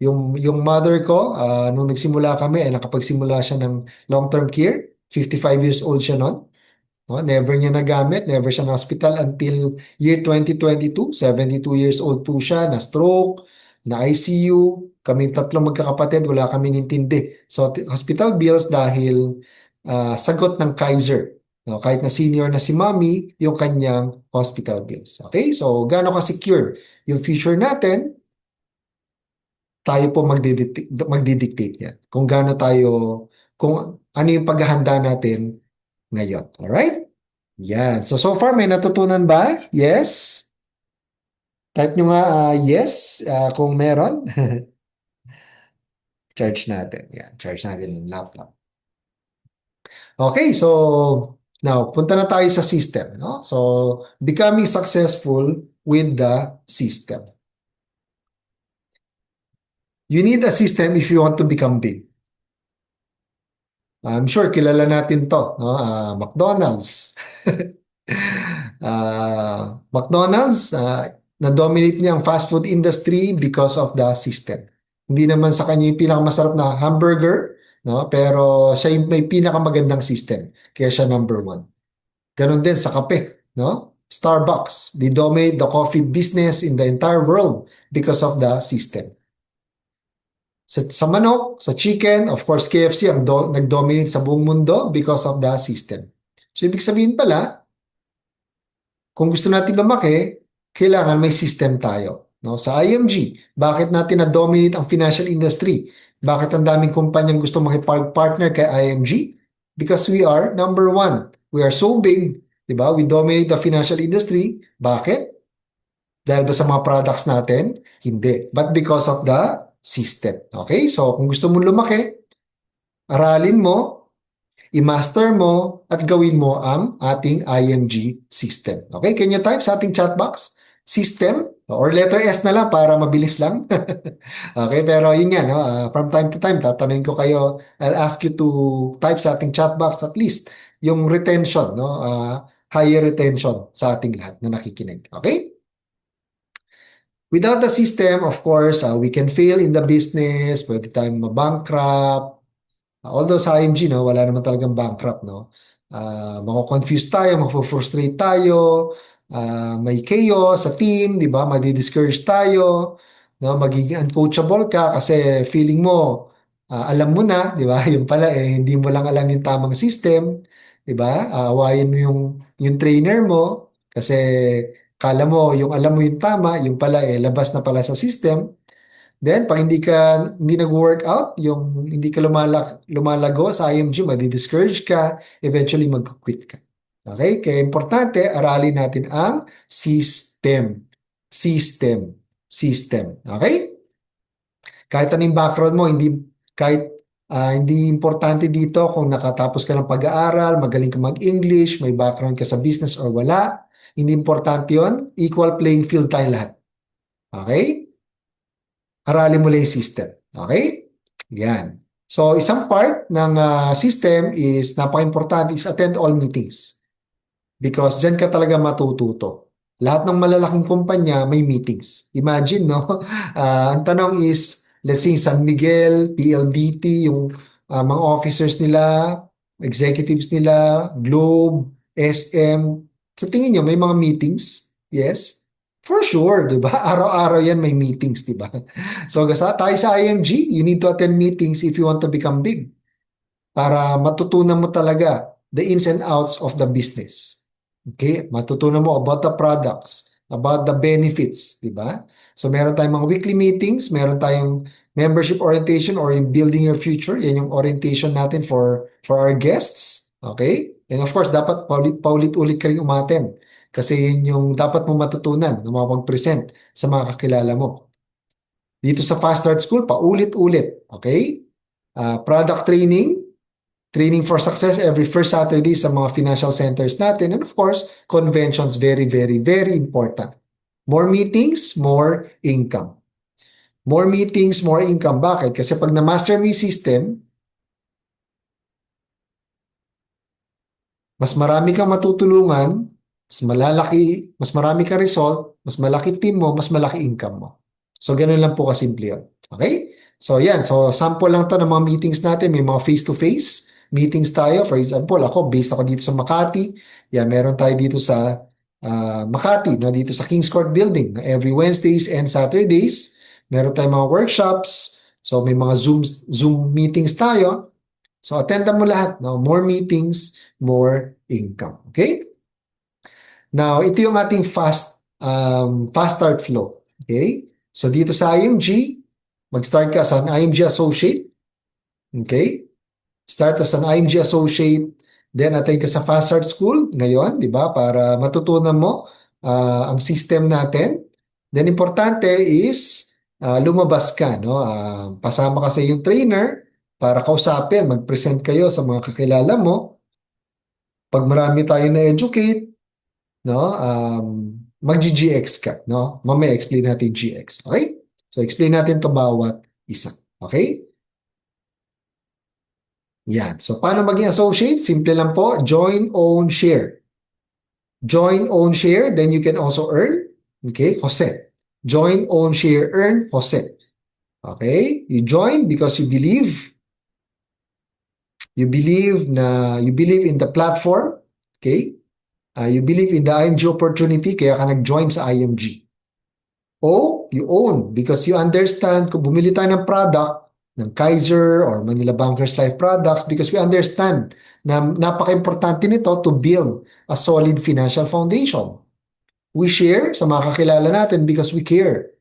Yung mother ko, nung nagsimula kami, ay nakapagsimula siya ng long-term care. 55 years old siya noon. No? Never niya nagamit, never siya na hospital until year 2022. 72 years old po siya, na stroke, na ICU. Kami tatlong magkakapatid, wala kami nintindi. So, hospital bills dahil sagot ng Kaiser. No? Kahit na senior na si mommy, yung kanyang hospital bills. Okay? So, gaano ka-secure yung future natin, tayo po magdidictate yan. Kung gaano tayo, kung ano yung paghahanda natin ngayon. Alright? Yan. So far, may natutunan ba? Yes? Type nyo nga yes kung meron. Charge natin. Yan. Charge natin yung laptop. Okay, so now, punta na tayo sa system. No? So, becoming successful with the system. You need a system if you want to become big. I'm sure kilala natin to, no? McDonald's. McDonald's, na-dominate niya ang fast food industry because of the system. Hindi naman sa kanya yung pinakamasarap na hamburger, no? Pero siya yung may pinakamagandang system. Kaya siya number one. Ganon din sa kape, no? Starbucks, they dominate the coffee business in the entire world because of the system. Sa manok, sa chicken, of course, KFC ang nag-dominate sa buong mundo because of the system. So, ibig sabihin pala, kung gusto natin lumaki, kailangan may system tayo. No? Sa IMG, bakit natin na-dominate ang financial industry? Bakit ang daming kumpanyang gusto makipag-partner kay IMG? Because we are number one. We are so big, di ba? We dominate the financial industry. Bakit? Dahil ba sa mga products natin? Hindi. But because of the system. Okay? So, kung gusto mo lumaki, aralin mo, i-master mo, at gawin mo ang ating IMG system. Okay? Can you type sa ating chat box? System, or letter S na lang para mabilis lang. Okay? Pero yun nga, no? From time to time, tatanungin ko kayo, I'll ask you to type sa ating chat box at least yung retention, no? Higher retention sa ating lahat na nakikinig. Okay? Without the system, of course, we can fail in the business, pwede tayong mabankrupt. Although sa IMG, no, wala naman talagang bankrupt, no? Mako-confuse tayo, mako-frustrate tayo, may chaos sa team, di ba? Madi-discourage tayo, no? Magiging uncoachable ka kasi feeling mo, alam mo na, di ba? Yung pala, hindi mo lang alam yung tamang system, di ba? Awayin mo yung trainer mo kasi kala mo, yung alam mo yung tama, yung pala, labas na pala sa system. Then, pag hindi nag-workout, yung hindi ka lumalago sa IMG, madi-discourage ka, eventually mag-quit ka. Okay? Kaya importante, aralin natin ang system. System. System. Okay? Kahit anong background mo, hindi importante dito kung nakatapos ka ng pag-aaral, magaling ka mag-English, may background ka sa business or wala. Hindi importante yon. Equal playing field tayo lahat. Okay? Aralin mo lang yung system. Okay? Yan. So, isang part ng system is napaka-importante is attend all meetings. Because dyan ka talaga matututo. Lahat ng malalaking kumpanya may meetings. Imagine, no? Ang tanong is, let's say, San Miguel, PLDT, yung mga officers nila, executives nila, Globe, SM. Sa tingin nyo, may mga meetings? Yes? For sure, di ba? Araw-araw yan may meetings, di ba? So, tayo sa IMG, you need to attend meetings if you want to become big. Para matutunan mo talaga the ins and outs of the business. Okay? Matutunan mo about the products, about the benefits, di ba? So, meron tayong mga weekly meetings, meron tayong membership orientation or in building your future. Yan yung orientation natin for our guests. Okay? And of course, dapat paulit-ulit ka rin umaten. Kasi yun yung dapat mo matutunan na makapag-present sa mga kakilala mo. Dito sa Fast Start School, paulit-ulit. Okay? Product training, training for success every first Saturday sa mga financial centers natin. And of course, conventions, very, very, very important. More meetings, more income. More meetings, more income. Bakit? Kasi pag na-master mo yung system, mas marami kang matutulungan, mas marami kang result, mas malaki team mo, mas malaki income mo. So, ganun lang po kasimple yun. Okay? So, yan. So, sample lang to ng mga meetings natin. May mga face-to-face meetings tayo. For example, ako, based ako dito sa Makati. Yan, meron tayo dito sa Makati, no? Dito sa Kings Court Building. Every Wednesdays and Saturdays, meron tayong mga workshops. So, may mga Zoom meetings tayo. So, attendan mo lahat. No? More meetings, more income. Okay? Now, ito yung ating fast start flow. Okay? So, dito sa IMG, mag-start ka as an IMG associate. Okay? Start as an IMG associate. Then, attend ka sa Fast Start School ngayon, di ba? Para matutunan mo ang system natin. Then, importante is lumabas ka, no? Pasama ka sa yung trainer para kausapin, mag-present kayo sa mga kakilala mo. Pag marami tayo na-educate, no? Mag-GX ka, no? Mamaya explain natin GX, okay? So explain natin to bawat isa, okay? Yan. So paano maging associate? Simple lang po, join, own, share. Join, own, share, then you can also earn, okay? Jose. Join, own, share, earn, Jose. Okay? You join because you believe in the platform, okay? You believe in the IMG opportunity, kaya ka nag-join sa IMG. O, you own because you understand kung bumili tayo ng product ng Kaiser or Manila Bankers Life products because we understand na napaka-importante nito to build a solid financial foundation. We share sa mga kakilala natin because we care.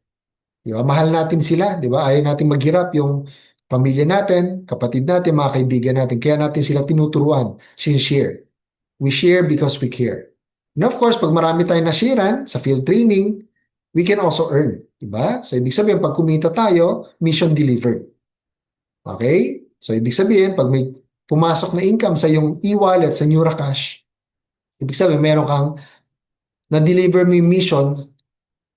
Di ba? Mahal natin sila, di ba? Ayaw natin maghirap yung pamilya natin, kapatid natin, mga kaibigan natin. Kaya natin sila tinuturuan, share. We share because we care. And of course, pag marami tayong nasharean sa field training, we can also earn. Diba? So, ibig sabihin, pag kumita tayo, mission delivered. Okay? So, ibig sabihin, pag may pumasok na income sa yung e-wallet, sa NeuraCash, ibig sabihin, meron kang na-deliver mo yung mission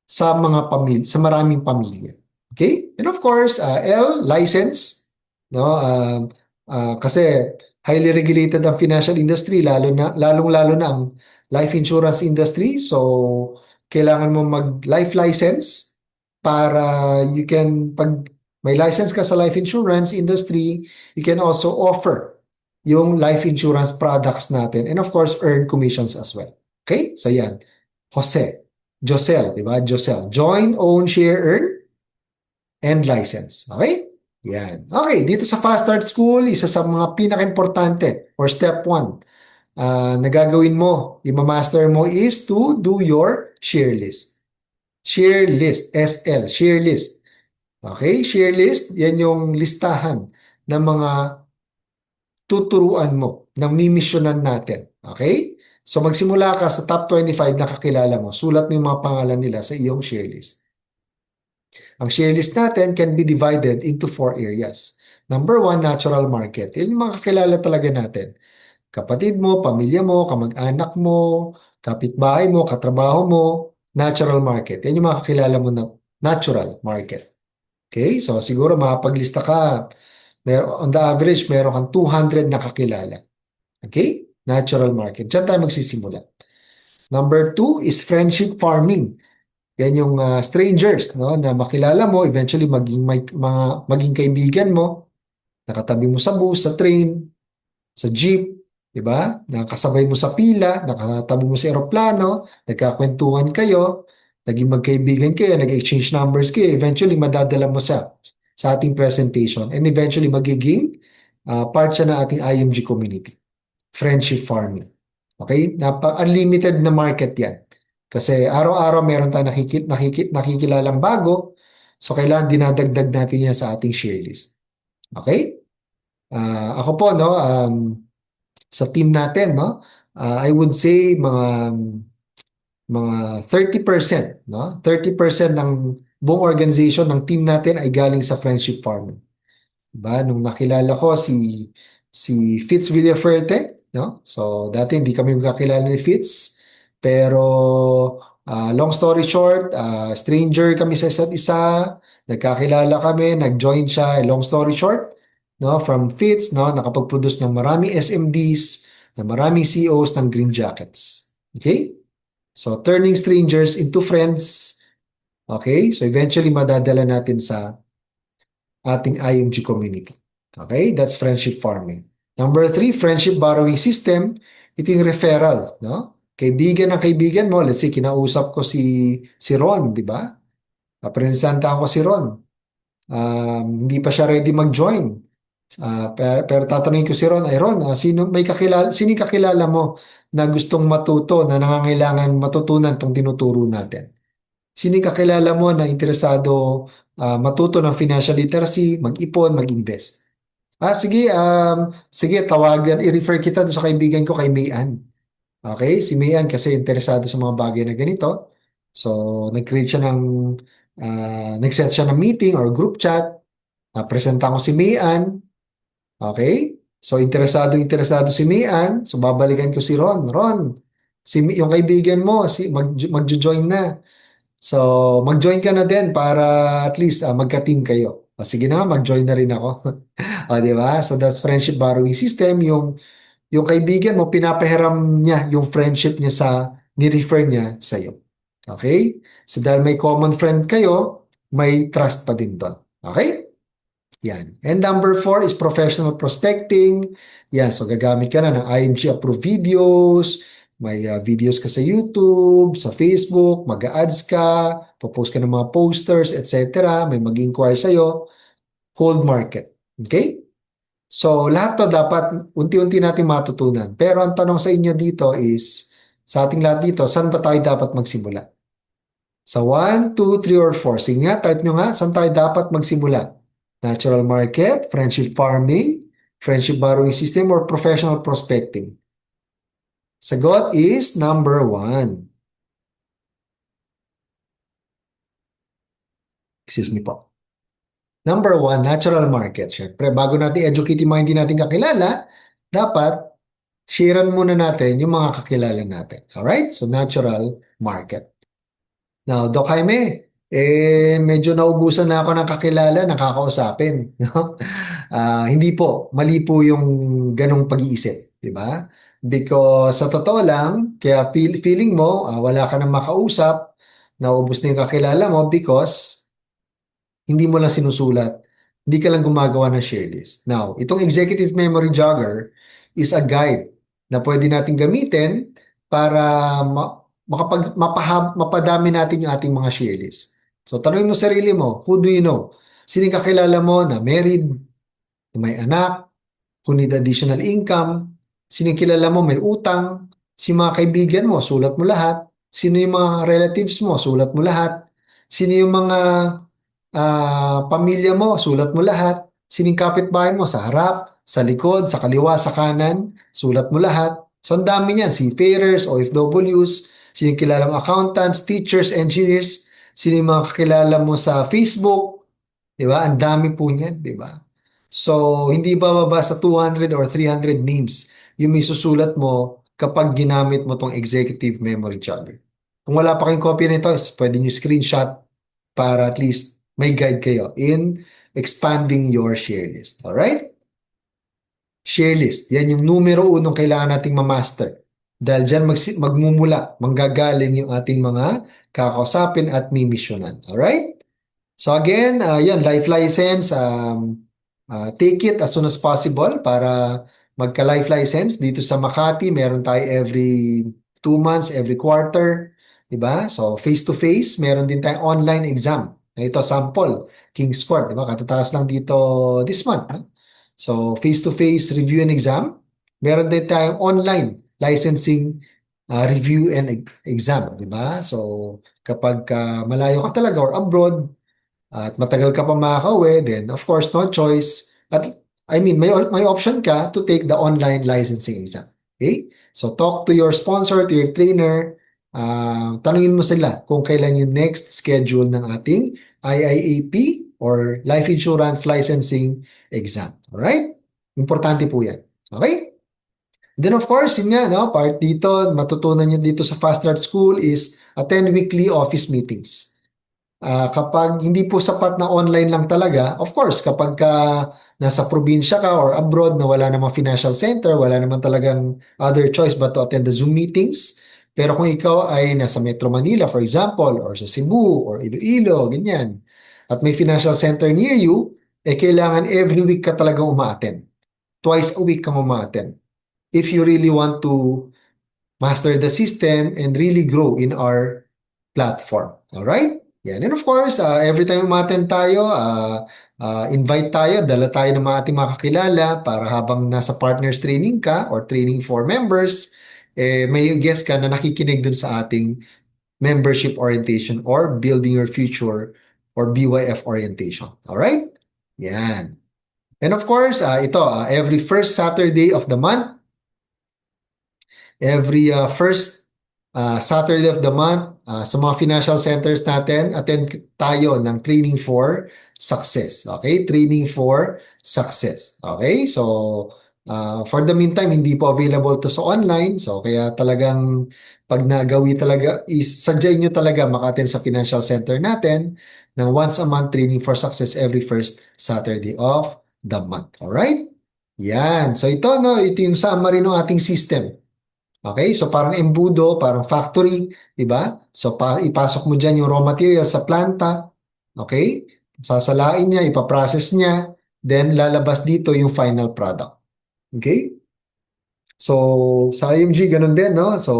sa mga pamilya, sa maraming pamilya. Okay? And of course, license, no? Kasi highly regulated ang financial industry, lalong-lalo na ang life insurance industry. So, kailangan mo mag-life license para pag may license ka sa life insurance industry, you can also offer yung life insurance products natin and of course, earn commissions as well. Okay? So, yan. Jose. Josel, di ba? Josel. Join, own, share, earn, and license. Okay? Yan. Okay, dito sa Fast Start School, isa sa mga pinaka-importante or step 1 na gagawin mo, i-master mo is to do your share list. Share list, SL, share list. Okay? Share list, yan yung listahan ng mga tuturuan mo, ng mimisyonan natin. Okay? So magsimula ka sa top 25 na kakilala mo. Sulat mo yung mga pangalan nila sa iyong share list. Ang share list natin can be divided into 4 areas. Number 1, natural market. Yan yung mga kakilala talaga natin. Kapatid mo, pamilya mo, kamag-anak mo, kapitbahay mo, katrabaho mo, natural market. Yan yung mga kakilala mo na natural market. Okay? So siguro makapaglista ka. On the average, meron kang 200 na kakilala. Okay? Natural market. Diyan tayo magsisimula. Number 2 is friendship farming. Yan yung strangers, no, na makilala mo, eventually maging kaibigan mo, nakatabi mo sa bus, sa train, sa jeep, di ba? Nakasabay mo sa pila, nakatabi mo sa eroplano, nagkakwentuhan kayo, naging magkaibigan kayo, nag-exchange numbers kayo, eventually madadala mo sa ating presentation and eventually magiging part siya ng ating IMG community. Friendship farming. Okay? Unlimited na market yan. Kasi araw-araw meron tayong nakikilalang bago. So, kailangan dinadagdag natin yan sa ating share list. Okay? Ako po, no, sa team natin, no, I would say mga 30%, no? 30% ng buong organization ng team natin ay galing sa friendship farming. Diba? Nung nakilala ko si Fitz Villaferte, no? So dati hindi kami magkakilala ni Fitz, pero Long story short, stranger kami sa isa't isa, nagkakilala kami, nag-join siya. Long story short, no, from Fitz, no, nakapag-produce ng maraming SMDs, na maraming COs ng green jackets. Okay? So, turning strangers into friends. Okay? So, eventually, madadala natin sa ating IMG community. Okay? That's friendship farming. Number three, friendship borrowing system. Ito yung referral, no? Kaibigan ng kaibigan mo, let's say, kinausap ko si Ron, di ba? Presentahan ko si Ron. Hindi pa siya ready mag-join. Pero tatanungin ko si Ron, ay Ron, sino yung kakilala mo na gustong matuto, na nangangailangan matutunan tong tinuturo natin? Sino yung kakilala mo na interesado matuto ng financial literacy, mag-ipon, mag-invest? Sige, tawagan, i-refer kita doon sa kaibigan ko kay Mayan. Okay, si Mayan kasi interesado sa mga bagay na ganito. So, nag-set siya ng meeting or group chat. Presenta ko si Mayan. Okay? So, interesado si Mian. So, babalikan ko si Ron. Ron, yung kaibigan mo, magjo-join na. So, mag-join ka na din para at least magka-team kayo. Sige na, mag-join na rin ako. Di ba? So, that's friendship borrowing system. Yung kaibigan mo, pinapahiram niya yung friendship niya ni-refer niya sa'yo. Okay? So, dahil may common friend kayo, may trust pa din doon. Okay? Yan. And number four is professional prospecting. Yan. So, gagamit ka na ng IMG approved videos. May videos ka sa YouTube, sa Facebook, mag-ads ka, popost ka ng mga posters, etc. May mag-inquire sa'yo. Cold market. Okay? So, lahat to dapat unti-unti natin matutunan. Pero ang tanong sa inyo dito is, sa ating lahat dito, saan ba tayo dapat magsimula? Sa 1, 2, 3, or 4. Sige nga, type nyo nga, saan tayo dapat magsimula? Natural market, friendship farming, friendship borrowing system, or professional prospecting? Sagot is number 1. Excuse me po. Number 1, natural market. Siyempre, bago natin educate yung mga hindi natin kakilala, dapat sharean muna natin yung mga kakilala natin. Alright? So, natural market. Now, Doc Jaime, medyo naubusan na ako ng kakilala, nakakausapin. No? Hindi po, mali po yung ganong pag-iisip, di ba? Because sa totoo lang, kaya feeling mo, wala ka nang makausap, naubos na yung kakilala mo because hindi mo lang sinusulat, hindi ka lang gumagawa ng share list. Now, itong executive memory jogger is a guide na pwede natin gamitin para mapadami natin yung ating mga share list. So, tanungin mo sarili mo, who do you know? Sino yung kakilala mo na married, na may anak, who need additional income? Sino yung kilala mo may utang? Sino mga kaibigan mo? Sulat mo lahat. Sino yung mga relatives mo? Sulat mo lahat. Sino yung mga pamilya mo, sulat mo lahat. Sining kapitbahay mo sa harap, sa likod, sa kaliwa, sa kanan, sulat mo lahat. So, ang dami niyan. Seafarers, OFWs, sining kilala mo accountants, teachers, engineers, sining mga kakilala mo sa Facebook, di ba? Ang dami po niyan, di ba? So, hindi bababa sa 200 or 300 names yung may susulat mo kapag ginamit mo tong executive memory jogger. Kung wala pa kayong copy nito, pwede nyo screenshot para at least may guide kayo in expanding your share list. Alright? Share list. Yan yung numero unong kailangan nating ma-master. Dahil dyan magmumula, manggagaling yung ating mga kakausapin at mimisyonan. Alright? So again, yan, life license, take it as soon as possible para magka-life license. Dito sa Makati, meron tayo every 2 months, every quarter. Diba? So, face-to-face, meron din tayong online exam. Ito, sample, King's Court. Diba? Katataas lang dito this month. Huh? So, face-to-face review and exam. Meron din tayong online licensing review and exam. Diba? So, kapag malayo ka talaga or abroad, at matagal ka pa makakauwi, then of course, no choice. At I mean, may option ka to take the online licensing exam. Okay? So talk to your sponsor, to your trainer. Tanungin mo sila kung kailan yung next schedule ng ating IIAP or Life Insurance Licensing Exam. Alright? Importante po yan. Okay? Then of course, yun nga, no, part dito, matutunan nyo dito sa Fast Start School is attend weekly office meetings. Kapag hindi po sapat na online lang talaga, of course, kapag ka nasa probinsya ka or abroad na wala namang financial center, wala naman talagang other choice but to attend the Zoom meetings. Pero kung ikaw ay nasa Metro Manila, for example, or sa Cebu, or Iloilo, ganyan, at may financial center near you, eh kailangan every week ka talagang uma-attend. Twice a week kang uma-attend. If you really want to master the system and really grow in our platform. All right? Yan. And of course, every time umaten tayo, invite tayo, dala tayo ng mga ating mga kakilala para habang nasa partners training ka or training for members, may guest ka na nakikinig dun sa ating membership orientation or building your future or BYF orientation. All right? Yan. And of course, every first Saturday of the month, every first Saturday of the month, sa mga financial centers natin, attend tayo ng Training for Success. Okay? Training for Success. Okay? So, for the meantime, hindi po available to sa online. So, kaya talagang pag nagawi talaga, suggest nyo talaga maka-attend sa financial center natin ng once a month Training for Success every first Saturday of the month. Alright? Yan. So, ito yung summary ng ating system. Okay? So parang embudo, parang factory, 'di ba? So ipasok mo diyan yung raw material sa planta, okay? Sasalain niya, ipaprocess niya, then lalabas dito yung final product. Okay? So sa IMG ganun din, no? So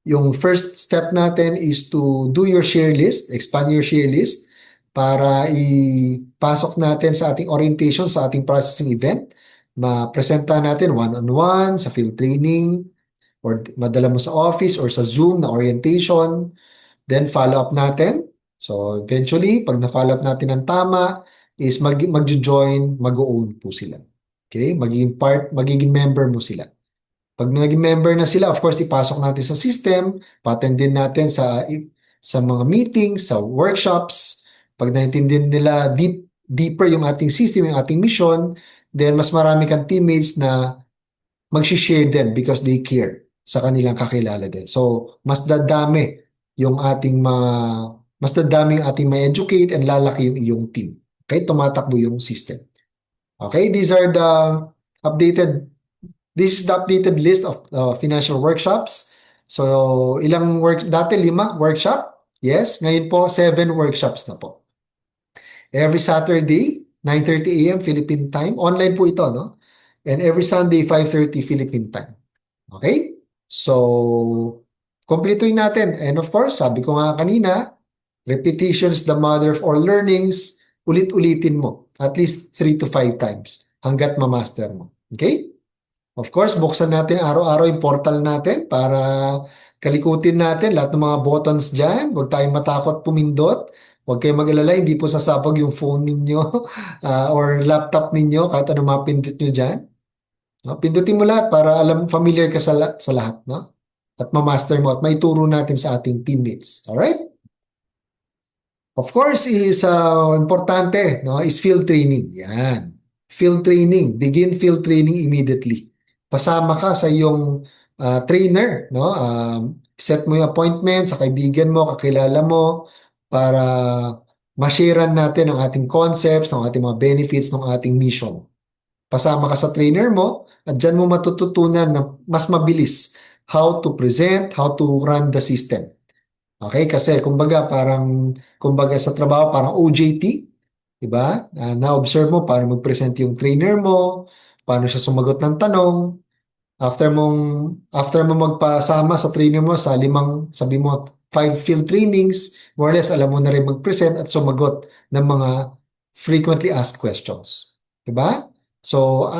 yung first step natin is to do your share list, expand your share list para ipasok natin sa ating orientation, sa ating processing event. Ma-presenta natin one-on-one, sa field training, or madala mo sa office or sa Zoom na orientation, then follow up natin. So eventually, pag na-follow up natin ng tama, is mag-join, mag-own po sila. Okay? Magiging member mo sila. Pag naging member na sila, of course, ipasok natin sa system, pa-attend din natin sa mga meetings, sa workshops. Pag naintindihan nila deeper yung ating system, yung ating mission, then mas marami kang teammates na mag-share din because they care sa kanilang kakilala din. So, mas dadami yung ating may educate and lalaki yung iyong team. Okay? Tumatakbo yung system. Okay? Updated, this is the updated list of financial workshops. So, dati 5 workshop. Yes, ngayon po 7 workshops na po. Every Saturday, 9:30 a.m. Philippine time. Online po ito, no? And every Sunday, 5:30 Philippine time. Okay? So, kumpletuin natin. And of course, sabi ko nga kanina, repetition is the mother of all learnings. Ulit-ulitin mo. At least 3 to 5 times hanggat ma-master mo. Okay? Of course, buksan natin araw-araw yung portal natin para kalikutin natin lahat ng mga buttons dyan. Huwag tayong matakot pumindot. Huwag kayong mag-alala, hindi po sasabog yung phone ninyo or laptop ninyo kahit ano mapindot nyo dyan. No? Pindutin mo lahat para familiar ka sa lahat. No? At ma-master mo at maituro natin sa ating teammates. Alright? Of course, importante, no, is field training. Yan. Field training. Begin field training immediately. Pasama ka sa iyong trainer, no? Set mo yung appointment sa kaibigan mo, kakilala mo, para ma-sharean natin ang ating concepts, ng ating mga benefits, ng ating mission. Pasama ka sa trainer mo at dyan mo matututunan na mas mabilis how to present, how to run the system. Okay? Kasi kumbaga sa trabaho parang OJT, 'di ba? Na-observe mo paano mag-present yung trainer mo, paano siya sumagot ng tanong. After mo magpasama sa trainer mo sa sabi mo 5 field trainings, more or less alam mo na rin mag-present at sumagot ng mga frequently asked questions. 'Di ba? So,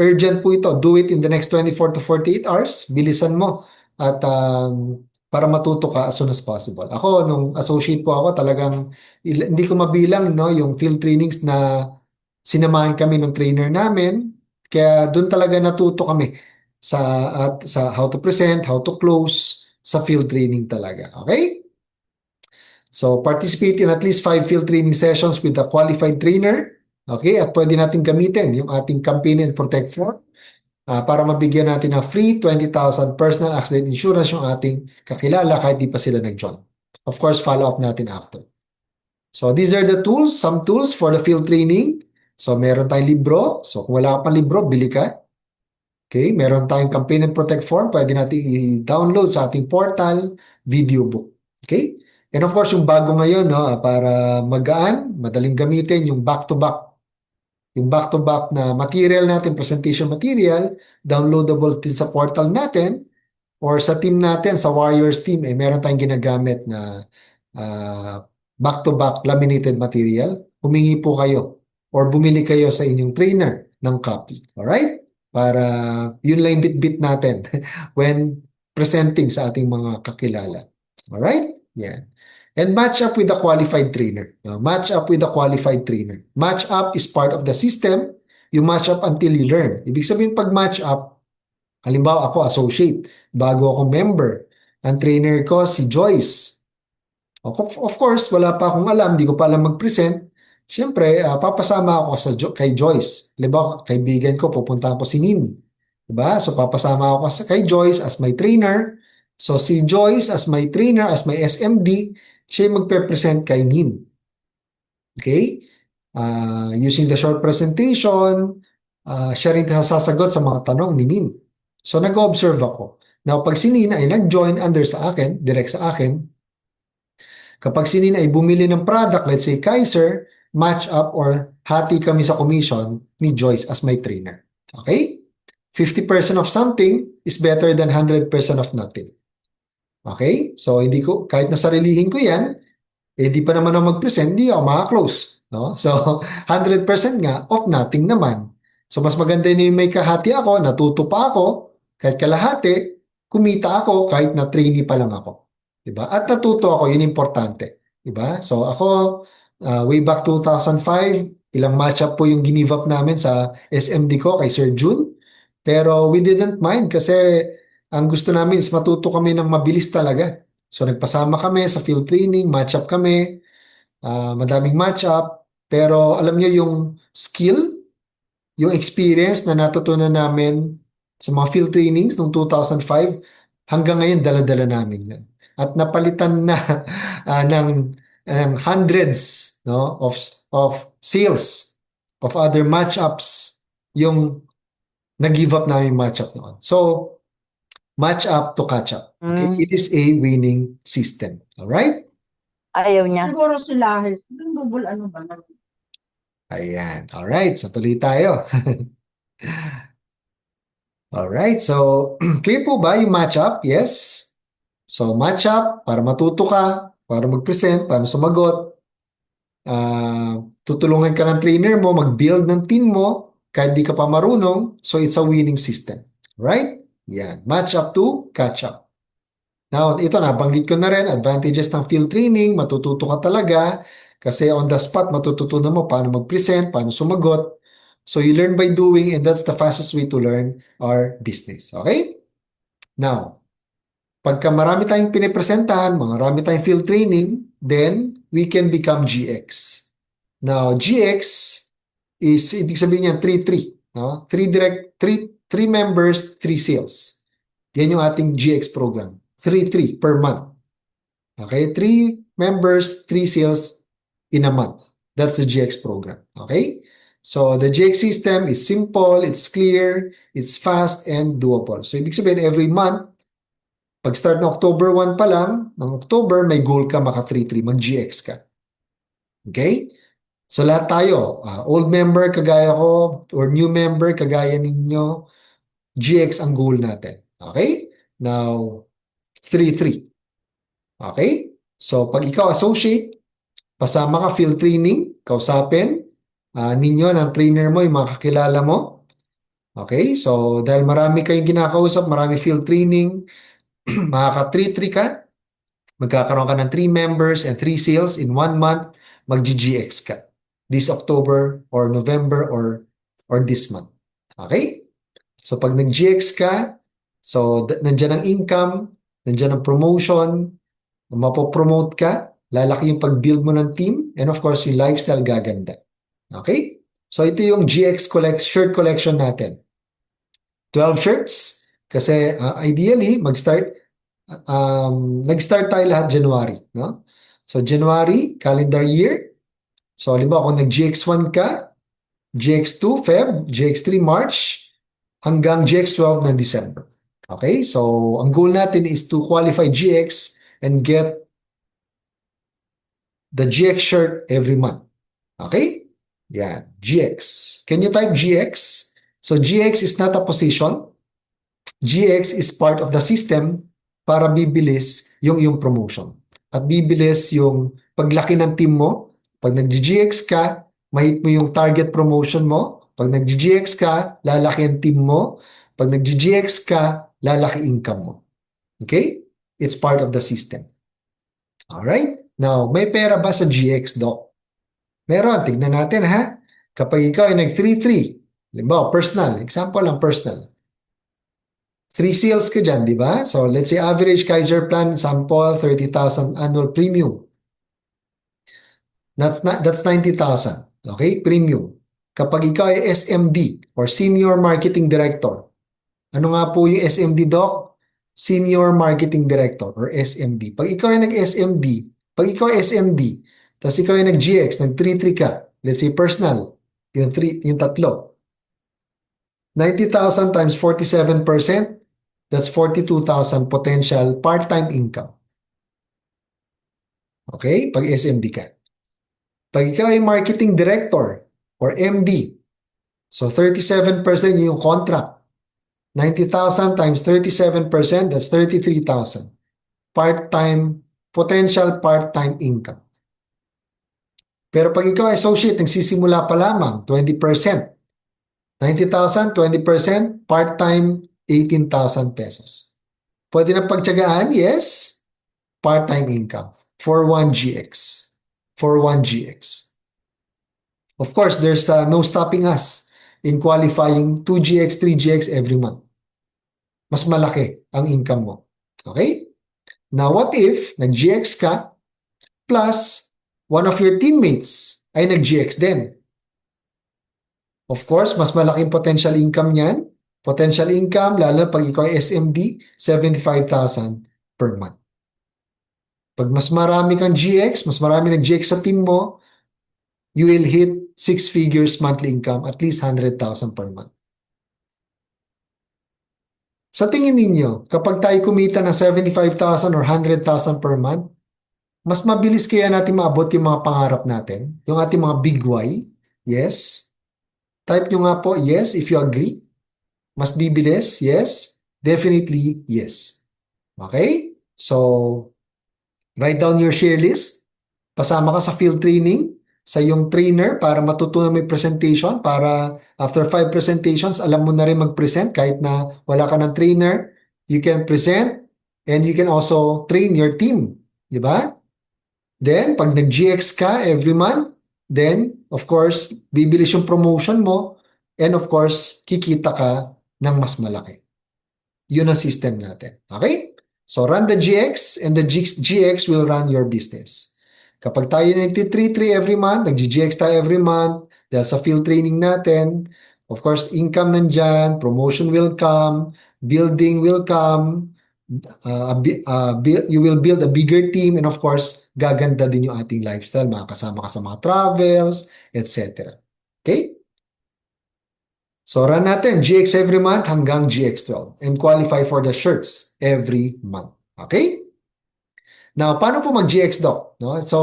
urgent po ito. Do it in the next 24 to 48 hours. Bilisan mo at para matuto ka as soon as possible. Ako, nung associate po ako, talagang hindi ko mabilang, no, yung field trainings na sinamahan kami ng trainer namin. Kaya doon talaga natuto kami sa how to present, how to close sa field training talaga. Okay? So, participate in at least 5 field training sessions with a qualified trainer. Okay? At pwede natin gamitin yung ating campaign and protect form. para mabigyan natin ng free 20,000 personal accident insurance yung ating kakilala kahit di pa sila nag-join. Of course, follow up natin after. So these are the tools, some tools for the field training. So meron tayong libro. So kung wala ka pang libro, bili ka. Okay, meron tayong campaign and protect form. Pwede natin i-download sa ating portal, video book. Okay? And of course, yung bago ngayon, no, para magaan, madaling gamitin, yung back-to-back. Yung back-to-back na material natin, presentation material, downloadable din sa portal natin or sa team natin, sa Warriors team, meron tayong ginagamit na ah, back-to-back laminated material. Humingi po kayo or bumili kayo sa inyong trainer ng copy. Alright? Para yun lang yung bit-bit natin when presenting sa ating mga kakilala. Alright? Yan. And match up with a qualified trainer. Match up with a qualified trainer. Match up is part of the system. You match up until you learn. Ibig sabihin, pag match up, halimbawa ako associate, bago ako member. Ang trainer ko si Joyce. Of course, wala pa akong alam, di ko pa alam mag-present. Siyempre, papasama ako kay Joyce. Halimbawa, kaibigan ko, pupunta ako si Nin. Diba? So, papasama ako kay Joyce as my trainer. So, si Joyce as my trainer, as my SMD, siya yung magpe-present kay Nin. Okay? Using the short presentation, siya rin sasagot sa mga tanong ni Nin. So, nag-observe ako. Now, pag si Nin ay nag-join under sa akin, direct sa akin, kapag si Nin ay bumili ng product, let's say Kaiser, match up or hati kami sa commission ni Joyce as my trainer. Okay? 50% of something is better than 100% of nothing. Okay? So, hindi ko, kahit na sarilihin ko yan, di pa naman ako mag-present, hindi ako makaklose. No? So, 100% nga of nothing naman. So, mas maganda na yung may kahati ako, natuto pa ako, kahit kalahati, kumita ako kahit na trainee pa lang ako. Diba? At natuto ako, yun importante. Diba? So, ako, way back 2005, ilang matchup po yung ginive up namin sa SMD ko kay Sir June. Pero we didn't mind kasi ang gusto namin is matuto kami ng mabilis talaga. So nagpasama kami sa field training, match up kami, madaming match up. Pero alam nyo yung skill, yung experience na natutunan namin sa mga field trainings noong 2005, hanggang ngayon dala-dala namin yan. At napalitan na ng hundreds, no, of sales of other match-ups yung nag-give up namin match-up noon. So, match up to catch up. Okay? It is a winning system. Alright? Ayaw niya. Siguro sila, double ano ba? Ayan. Alright. So, tuloy tayo. Alright. So, clear po ba yung match up? Yes. So, match up para matuto ka, para mag-present, para sumagot. Tutulungan ka ng trainer mo, mag-build ng team mo, kahit di ka pa marunong. So, it's a winning system. Right? Yan. Match up to catch up. Now, ito nabanggit ko na rin, advantages ng field training, matututo ka talaga kasi on the spot matututunan mo paano mag-present, paano sumagot. So you learn by doing and that's the fastest way to learn our business. Okay? Now, pagka marami tayong pinipresentahan, marami tayong field training, then we can become GX. Now, GX is, ibig sabihin niyan, 3-3. No? 3 members, 3 sales. Yan yung ating GX program. 3 per month. Okay? 3 members, 3 sales in a month. That's the GX program. Okay? So, the GX system is simple, it's clear, it's fast, and doable. So, ibig sabihin, every month, pag start na October 1 pa lang, ng October, may goal ka, maka 3-3, mag-GX ka. Okay? So, lahat tayo, old member kagaya ko, or new member kagaya ninyo, GX ang goal natin. Okay? Now, 3-3. Okay? So, pag ikaw associate, pasama ka field training, kausapin ninyo ng trainer mo, yung mga kakilala mo. Okay? So, dahil marami kayong kinakausap, marami field training, makaka 3-3 ka, magkakaroon ka ng 3 members and 3 sales in 1 month, mag-GGX ka. This October or November or this month. Okay? So, pag nag-GX ka, so, nandyan ang income, nandyan ang promotion, mapopromote ka, lalaki yung pag-build mo ng team, and of course, yung lifestyle gaganda. Okay? So, ito yung GX shirt collection natin. 12 shirts. Kasi ideally, nag-start tayo lahat January, no? So January, calendar year. So halimbawa kung nag-GX1 ka, GX2 Feb, GX3 March, hanggang GX12 ng December. Okay? So ang goal natin is to qualify GX and get the GX shirt every month. Okay? Yan, GX. Can you type GX? So GX is not a position. GX is part of the system para bibilis yung promotion. At bibilis yung paglaki ng team mo. Pag nag-GX ka, mahit mo yung target promotion mo. Pag nag-GX ka, lalaki ang team mo. Pag nag-GX ka, lalaki income mo. Okay? It's part of the system. Alright? Now, may pera ba sa GX, Doc? Meron. Tignan natin, ha? Kapag ikaw ay nag-3-3, halimbawa, personal. Example lang, personal. 3 sales ka dyan, di ba? So, let's say average Kaiser plan, sample, 30,000 annual premium. That's 90,000. Okay? Premium. Kapag ikaw ay SMD or Senior Marketing Director, ano nga po yung SMD, Doc? Senior Marketing Director or SMD. Pag ikaw ay nag-SMD, pag ikaw ay SMD, tapos ikaw ay nag-GX, nag-3-3 ka, let's say personal, yung tatlo, 90,000 times 47%, that's 42,000 potential part-time income. Okay? Pag SMD ka. Pag ikaw ay marketing director or MD, so 37% yung contract. 90,000 times 37%, that's 33,000. Part-time, potential part-time income. Pero pag ikaw ay associate, nagsisimula pa lamang, 20%. 90,000, 20%, part-time, 18,000 pesos. Pwede na pagtyagaan? Yes. Part-time income for 1GX. For 1GX. Of course, there's no stopping us in qualifying 2GX, 3GX every month. Mas malaki ang income mo. Okay? Now, what if nag-GX ka plus one of your teammates ay nag-GX din? Of course, mas malaking potential income niyan. Potential income, lalo pag ikaw ay SMD, 75,000 per month. Pag mas marami kang GX, mas marami nag-GX sa team mo, you will hit 6 figures monthly income, at least 100,000 per month. Sa tingin ninyo, kapag tayo kumita ng 75,000 or 100,000 per month, mas mabilis kaya natin maabot yung mga pangarap natin? Yung ating mga big why? Yes? Type nyo nga po, yes, if you agree. Mas bibilis? Yes? Definitely, yes. Okay? So, write down your share list. Pasama ka sa field training sa iyong trainer para matutunan mo yung presentation para after 5 presentations, alam mo na rin mag-present kahit na wala ka ng trainer. You can present and you can also train your team. Di ba? Then, pag nag-GX ka every month, then, of course, bibilis yung promotion mo and of course, kikita ka ng mas malaki. Yun ang system natin. Okay? So, run the GX and the GX will run your business. Kapag tayo nag-3-3 every month, nag-GX tayo every month, dahil sa field training natin, of course, income nandyan, promotion will come, building will come, you will build a bigger team, and of course, gaganda din yung ating lifestyle, makakasama ka sa mga travels, etc. Okay? So, run natin GX every month hanggang GX12 and qualify for the shirts every month. Okay? Now, paano po mag-GX, Doc? No? So,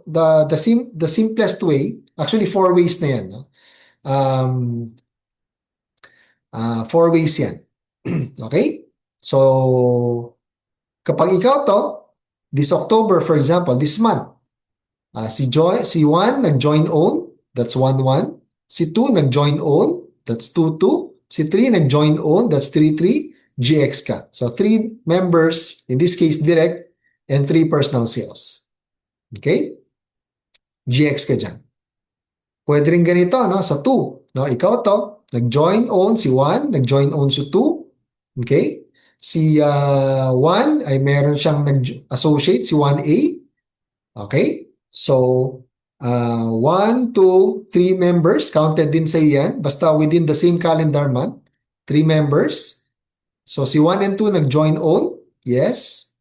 the simplest way, actually 4 ways na yan. No? Um, 4 ways yan. Okay? So, kapag ikaw to, this October, for example, this month, si 1 nag-join own, that's 1-1. Si 2 nag-join own, that's 2-2. Si 3 nag-join own, that's 3-3. GX ka. So, 3 members, in this case, direct, and 3 personal sales. Okay? GX ka dyan. Pwede rin ganito, no? Sa 2. No? Ikaw to, nag-join own si 1, nag-join own si 2. Okay? Si 1 ay meron siyang nag-associate, si 1A. Okay? So, 1, 2, 3 members, counted din sa iyan, basta within the same calendar month. 3 members. So si 1 and 2 nag-join own. Yes.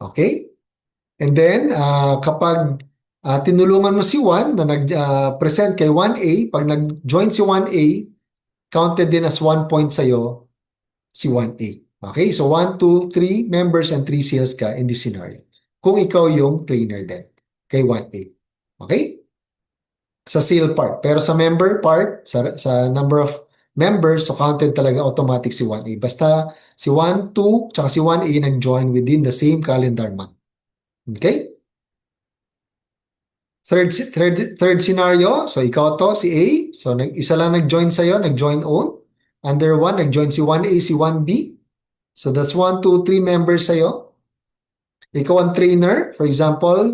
Okay. And then, kapag tinulungan mo si 1 na nag-present kay 1A, pag nag-join si 1A, counted din as 1 point sa'yo si 1A. Okay? So 1, 2, 3 members and 3 sales ka in this scenario. Kung ikaw yung trainer din kay 1A. Okay? Sa sale part. Pero sa member part, sa number of members, so counted talaga automatic si 1A. Basta si 1, 2, tsaka si 1A nag-join within the same calendar month. Okay? Third scenario, so ikaw to, si A. So isa lang nag-join sa'yo, nag-join own. Under 1, nag-join si 1A, si 1B. So that's 1, 2, 3 members sa'yo. Ikaw ang trainer, for example,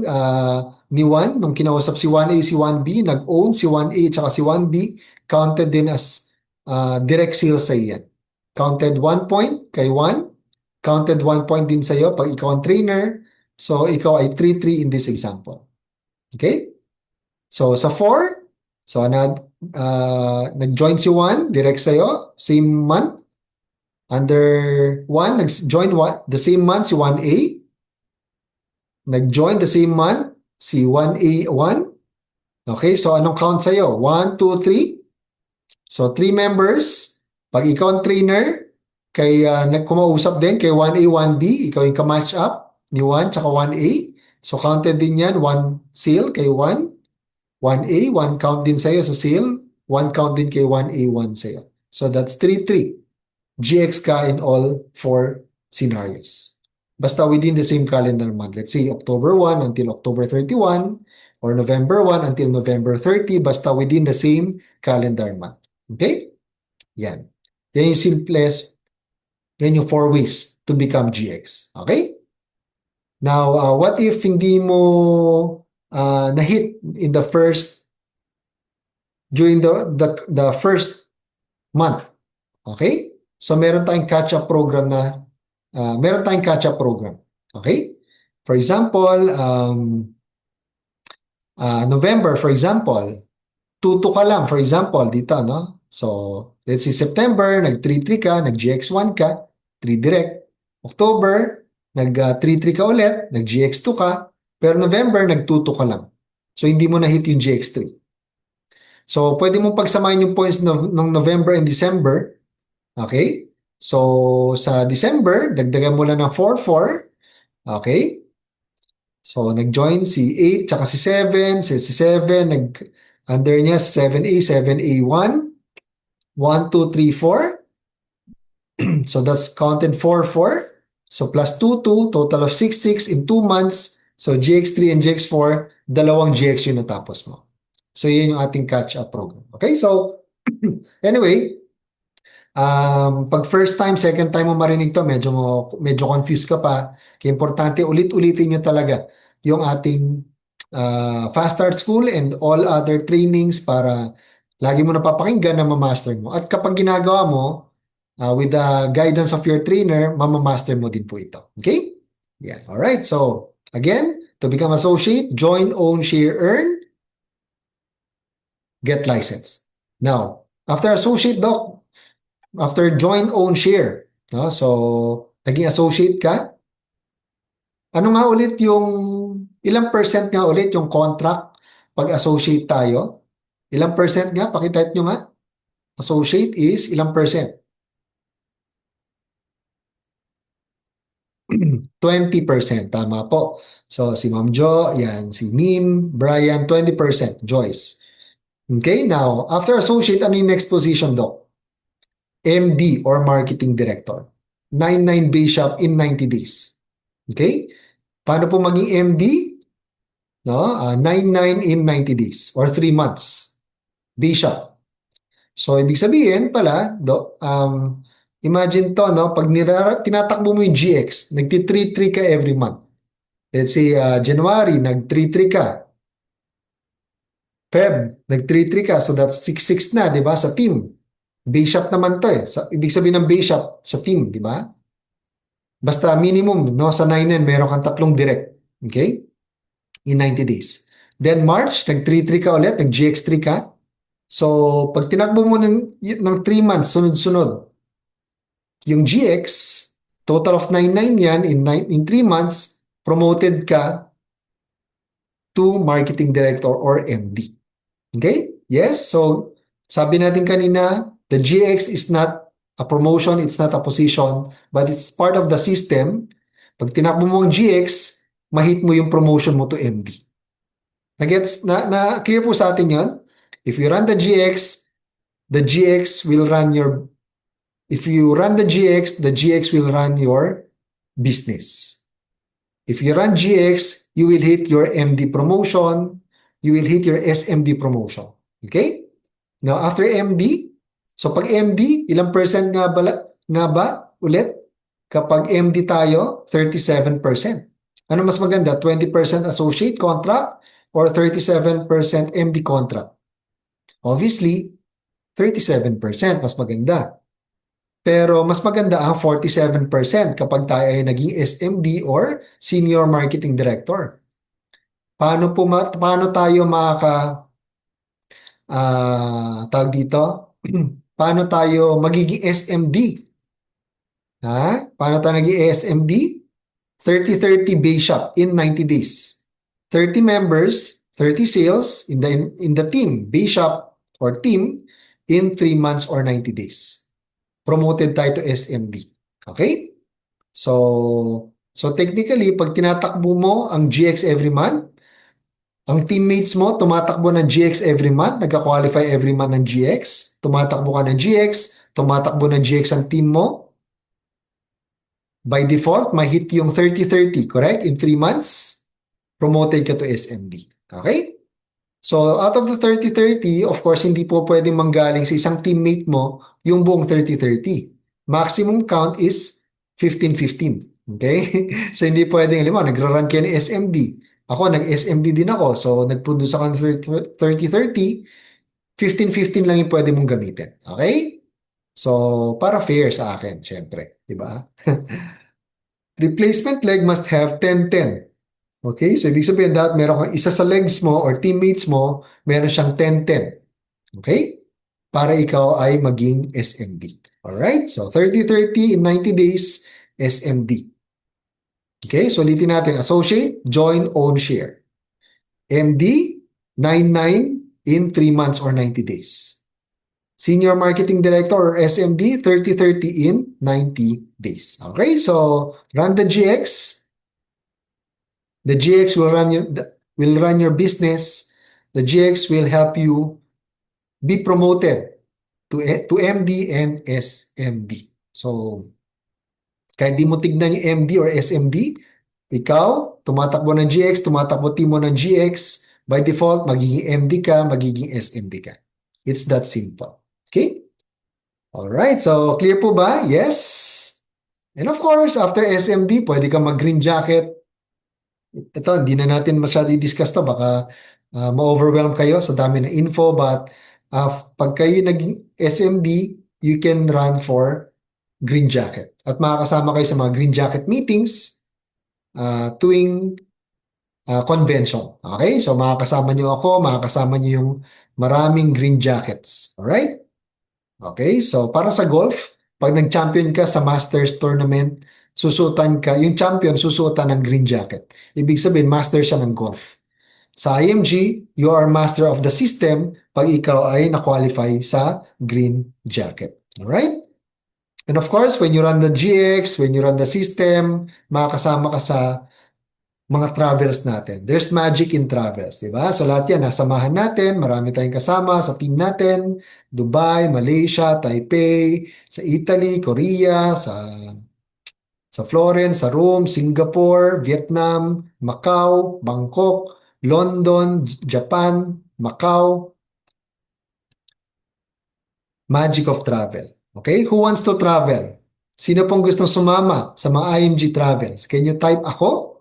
ni 1, nung kinausap si 1A, si 1B, nag-own si 1A tsaka si 1B, counted din as direct sales sa yan. Counted 1 point kay 1, counted 1 point din sa'yo pag ikaw ang trainer. So ikaw ay 3-3 in this example. Okay? So sa 4, so nag-join si 1, direct sa'yo, same month. Under 1, nag-join the same month si 1A. Nag-join the same month si 1A1. Okay, so anong count sa'yo? 1, 2, 3. So 3 members. Pag ikaw ang trainer, kay kumausap din kay 1A, 1B, ikaw yung ka-match up ni 1 tsaka 1A. So counted din yan, 1 sale kay 1. 1A, 1 count din sa'yo sa sale. 1 count din kay 1A1 sa'yo. So that's 3-3. GX ka in all 4 scenarios. Basta within the same calendar month. Let's say October 1 until October 31 or November 1 until November 30. Basta within the same calendar month. Okay? Yan. Yan yung simplest. Yan yung 4 ways to become GX. Okay? Now, what if hindi mo na-hit in the first during the first month? Okay? So meron tayong catch-up program na meron tayong catch-up program. Okay? For example, November, for example, 2-2 ka lang, for example, dito, no? So, let's say September, nag-3-3 ka, nag-GX1 ka, 3 direct. October, nag-3-3 ka ulit, nag-GX2 ka, pero November, nag-2-2 ka lang. So, hindi mo na-hit yung GX3. So, pwede mong pagsamahin yung points ng November and December. Okay? So, sa December, dagdagan mo lang ng 4-4. Okay? So, nag-join si 8 tsaka si 7. Si 7, under niya 7A, 7A1. 1, 2, 3, 4. So, that's counted 4-4. So, plus 2-2, total of 6-6 in 2 months. So, GX3 and GX4, dalawang GX yung natapos mo. So, yun yung ating catch-up program. Okay? So, anyway, pag first time, second time mo marinig to, medyo confused ka pa. Kaya importante, ulit-ulitin nyo talaga yung ating Fast Start School and all other trainings para lagi mo napapakinggan na ma-master mo. At kapag ginagawa mo, with the guidance of your trainer, mamamaster mo din po ito. Okay? Yeah. Alright. So, again, to become associate, join, own, share, earn, get licensed. Now, after associate, doc, after join, own, share, no? So, naging associate ka, ano nga ulit yung, ilang percent nga ulit yung contract pag associate tayo? Ilang percent nga? Pakitype nyo nga. Associate is ilang percent? 20%. Tama po. So, si Ma'am Jo, yan. Si Mim, Brian, 20%. Joyce. Okay, now, after associate, ano yung next position, Doc? MD or Marketing Director. 99 base shop in 90 days. Okay? Paano po maging MD? No? 99 in 90 days or 3 months. Base shop. So, ibig sabihin pala, imagine to, no? Pag tinatakbo mo yung GX, nagti-3-3 ka every month. Let's say, January, nag-3-3 ka. Feb, nag-3-3 ka. So, that's 6-6 na, di ba? Sa team. Base shop naman to eh. Ibig sabihin ng base shop sa team, di ba? Basta minimum, no? Sa 9 meron kang 3 direct. Okay? In 90 days. Then March, nag-3-3 ka ulit, nag-GX3 ka. So, pag tinakbo mo ng 3 months, sunod-sunod, yung GX, total of 99 yan, in 3 months, promoted ka to Marketing Director or MD. Okay? Yes? So, sabi natin kanina, the GX is not a promotion, it's not a position, but it's part of the system. Pag tinakbo mo ang GX, mahit mo yung promotion mo to MD. Nagets na clear po sa atin 'yon? If you run the GX will run your if you run the GX will run your business. If you run GX, you will hit your MD promotion, you will hit your SMD promotion. Okay? Now, after MD, so pag MD, ilang percent nga ba ulit? Kapag MD tayo, 37%. Ano mas maganda? 20% associate contract or 37% MD contract? Obviously, 37% mas maganda. Pero mas maganda ang 47% kapag tayo ay naging SMD or Senior Marketing Director. Paano tayo tawag dito? Paano tayo magiging SMD? Ha? Paano tayo naging SMD? 30-30 base shop in 90 days. 30 members, 30 sales in the team, base shop or team in 3 months or 90 days. Promoted tayo to SMD. Okay? So technically, pag tinatakbo mo ang GX every month, ang teammates mo tumatakbo ng GX every month, nagka-qualify every month ng GX, tumatakbo ka ng GX, tumatakbo ng GX ang team mo, by default, mahit yung 30-30, correct? In 3 months, promoted ka to SMD. Okay? So, out of the 30-30, of course, hindi po pwedeng manggaling sa isang teammate mo yung buong 30-30. Maximum count is 15-15. Okay? So, hindi pwedeng, alam mo, nagra-run kayo ng SMD. Ako, nag-SMD din ako. So, nag-produce ako ng 30-30. 15-15 lang yung pwede mong gamitin. Okay? So, para fair sa akin, syempre. Diba? Replacement leg must have 10-10. Okay? So, ibig sabihin dapat meron kang isa sa legs mo or teammates mo, meron siyang 10-10. Okay? Para ikaw ay maging SMD. Alright? So, 30-30 in 90 days, SMD. Okay? So, ulitin natin. Associate, join, own, share. MD, 9-9 in 3 months or 90 days. Senior Marketing Director or SMD, 30-30 in 90 days. Okay? So, run the GX. The GX will run your business. The GX will help you be promoted to MD and SMD. So, kahit di mo tignan yung MD or SMD, ikaw, tumatakbo ng GX, tumatakbo team mo ng GX, by default, magiging MD ka, magiging SMD ka. It's that simple. Okay? Alright, so clear po ba? Yes. And of course, after SMD, pwede ka mag-green jacket. Ito, hindi na natin masyado i-discuss to. Baka ma-overwhelm kayo sa dami ng info. But pag kayo nag-SMD, you can run for green jacket. At makakasama kayo sa mga green jacket meetings tuwing convention. Okay? So makakasama nyo ako, makakasama nyo yung maraming green jackets. Alright? Okay? So para sa golf, pag nag-champion ka sa Masters tournament, yung champion susuotan ng green jacket. Ibig sabihin, master siya ng golf. Sa IMG, you are master of the system pag ikaw ay na-qualify sa green jacket. Alright? And of course, when you run the GX, when you run the system, makakasama ka sa mga travels natin. There's magic in travels, di ba? So lahat yan, nasamahan natin, marami tayong kasama sa team natin, Dubai, Malaysia, Taipei, sa Italy, Korea, sa Florence, sa Rome, Singapore, Vietnam, Macau, Bangkok, London, Japan, Macau. Magic of travel. Okay? Who wants to travel? Sino pong gustong sumama sa mga IMG travels? Can you type ako?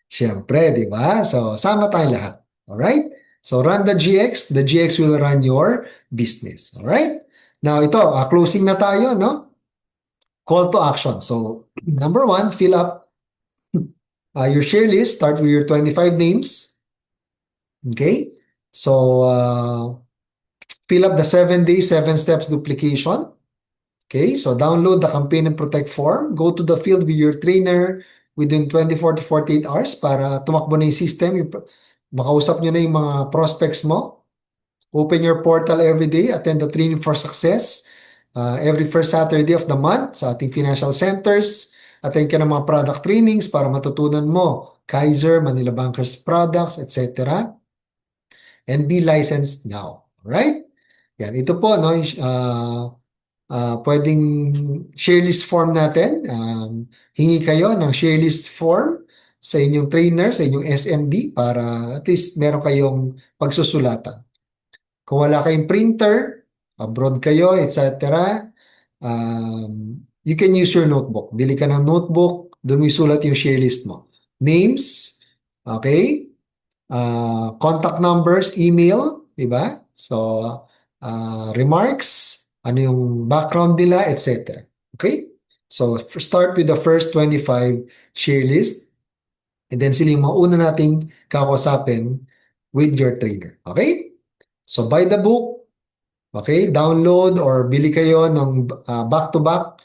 Siyempre, di ba? So, sama tayong lahat. Alright? So, run the GX will run your business. Alright? Now, ito, closing na tayo, no? Call to action. So, number 1, fill up your share list. Start with your 25 names. Okay? So, fill up the 7 days, 7 steps duplication. Okay, so download the Campaign and Protect form. Go to the field with your trainer within 24 to 48 hours para tumakbo na yung system. Makausap nyo na yung mga prospects mo. Open your portal every day. Attend the training for success. Every first Saturday of the month sa ating financial centers. Attend ka ng mga product trainings para matutunan mo Kaiser, Manila Bankers products, etc. And be licensed now. Alright? Yan, ito po, no, pwedeng share list form natin. Hingi kayo ng share list form sa inyong trainer, sa inyong SMD para at least meron kayong pagsusulatan. Kung wala kayong printer, abroad kayo, etc., you can use your notebook. Bili ka ng notebook, doon mo isulat yung share list mo. Names, okay? Contact numbers, email, di ba? So, remarks, ano yung background nila, etc. Okay? So, start with the first 25 share list. And then sila yung mauna nating kakausapin with your trainer. Okay? So, buy the book. Okay? Download or bili kayo ng back-to-back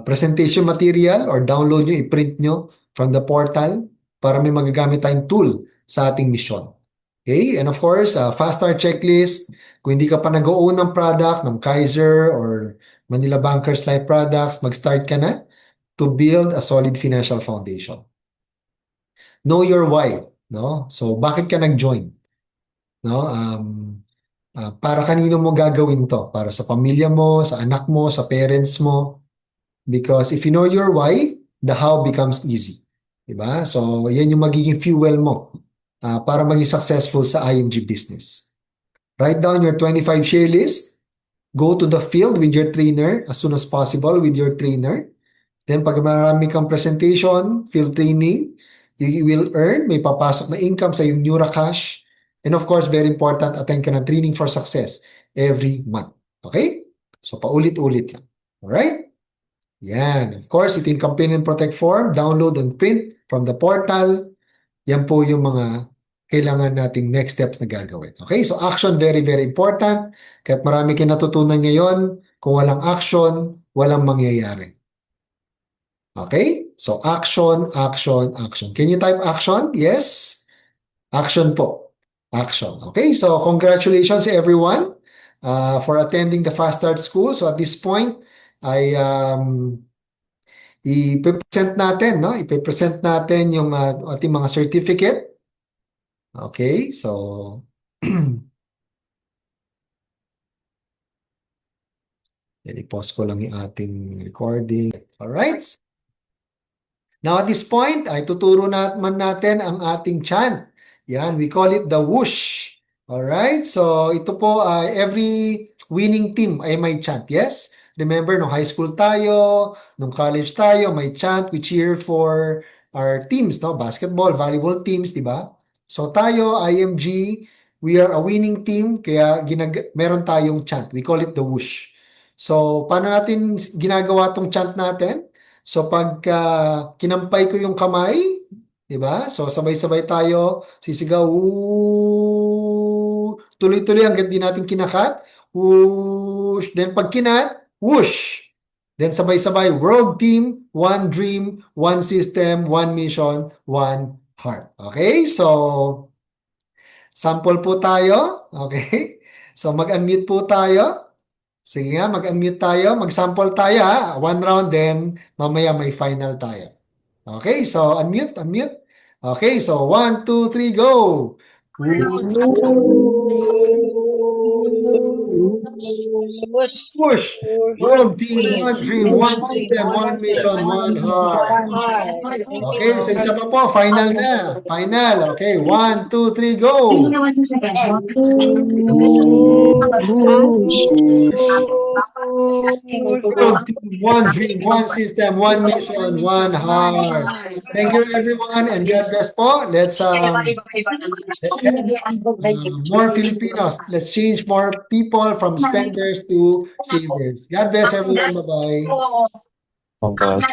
presentation material or download nyo, i-print nyo from the portal para may magagamit tayong tool sa ating mission. Okay? And of course, fast start checklist. Kung hindi ka pa nag-own ng product ng Kaiser or Manila Bankers Life products, mag-start ka na to build a solid financial foundation. Know your why, no? So bakit ka nag-join? No? Para kanino mo gagawin to? Para sa pamilya mo, sa anak mo, sa parents mo? Because if you know your why, the how becomes easy. Diba? So yan yung magiging fuel mo para maging successful sa IMG business. Write down your 25 share list. Go to the field with your trainer as soon as possible with your trainer. Then pag marami kang presentation, field training, you will earn, may papasok na income sa yung Nura Cash. And of course, very important, attend ka ng training for success every month. Okay? So paulit-ulit lang. Alright? Yan. Of course, ito yung Campaign and Protect form. Download and print from the portal. Yan po yung mga kailangan nating next steps na gagawin. Okay? So action, very, very important. Kahit marami kayo natutunan ngayon, kung walang action, walang mangyayari. Okay? So action, action, action. Can you type action? Yes? Action po. Action. Okay? So congratulations everyone for attending the Fast Start School. So at this point, I ipe-present natin, no? Ipe-present natin yung ating mga certificate. Okay? So i-pause ko lang yung ating recording. All right? Now at this point, ay tuturo naman natin ang ating chant. Yan, we call it the whoosh. Alright, so ito po, every winning team ay may chant. Yes? Remember, nung high school tayo, nung college tayo, may chant. We cheer for our teams, no? Basketball, volleyball teams, di ba? So tayo, IMG, we are a winning team, kaya meron tayong chant. We call it the whoosh. So, paano natin ginagawa tong chant natin? So pag kinampay ko yung kamay, 'di ba? So sabay-sabay tayo sisigaw, woo! Tuloy-tuloy hanggang di natin kinakat. Whoosh! Then pag kinat, whoosh! Then sabay-sabay, world team, one dream, one system, one mission, one heart. Okay? So sample po tayo. Okay? So mag-unmute po tayo. Sige nga, mag-unmute tayo, mag-sample tayo ha. One round, then mamaya may final tayo. Okay, so unmute, unmute. Okay, so 1, 2, 3, go! Push! One team, one dream, one system, one mission, one heart. Okay, so isa pa po, final na. Final, okay, 1, 2, 3, go! One dream, one system, one mission, one heart. Thank you everyone and God bless po. Let's more Filipinos. Let's change more people from spenders to savers. God bless everyone. Bye-bye. Congrats.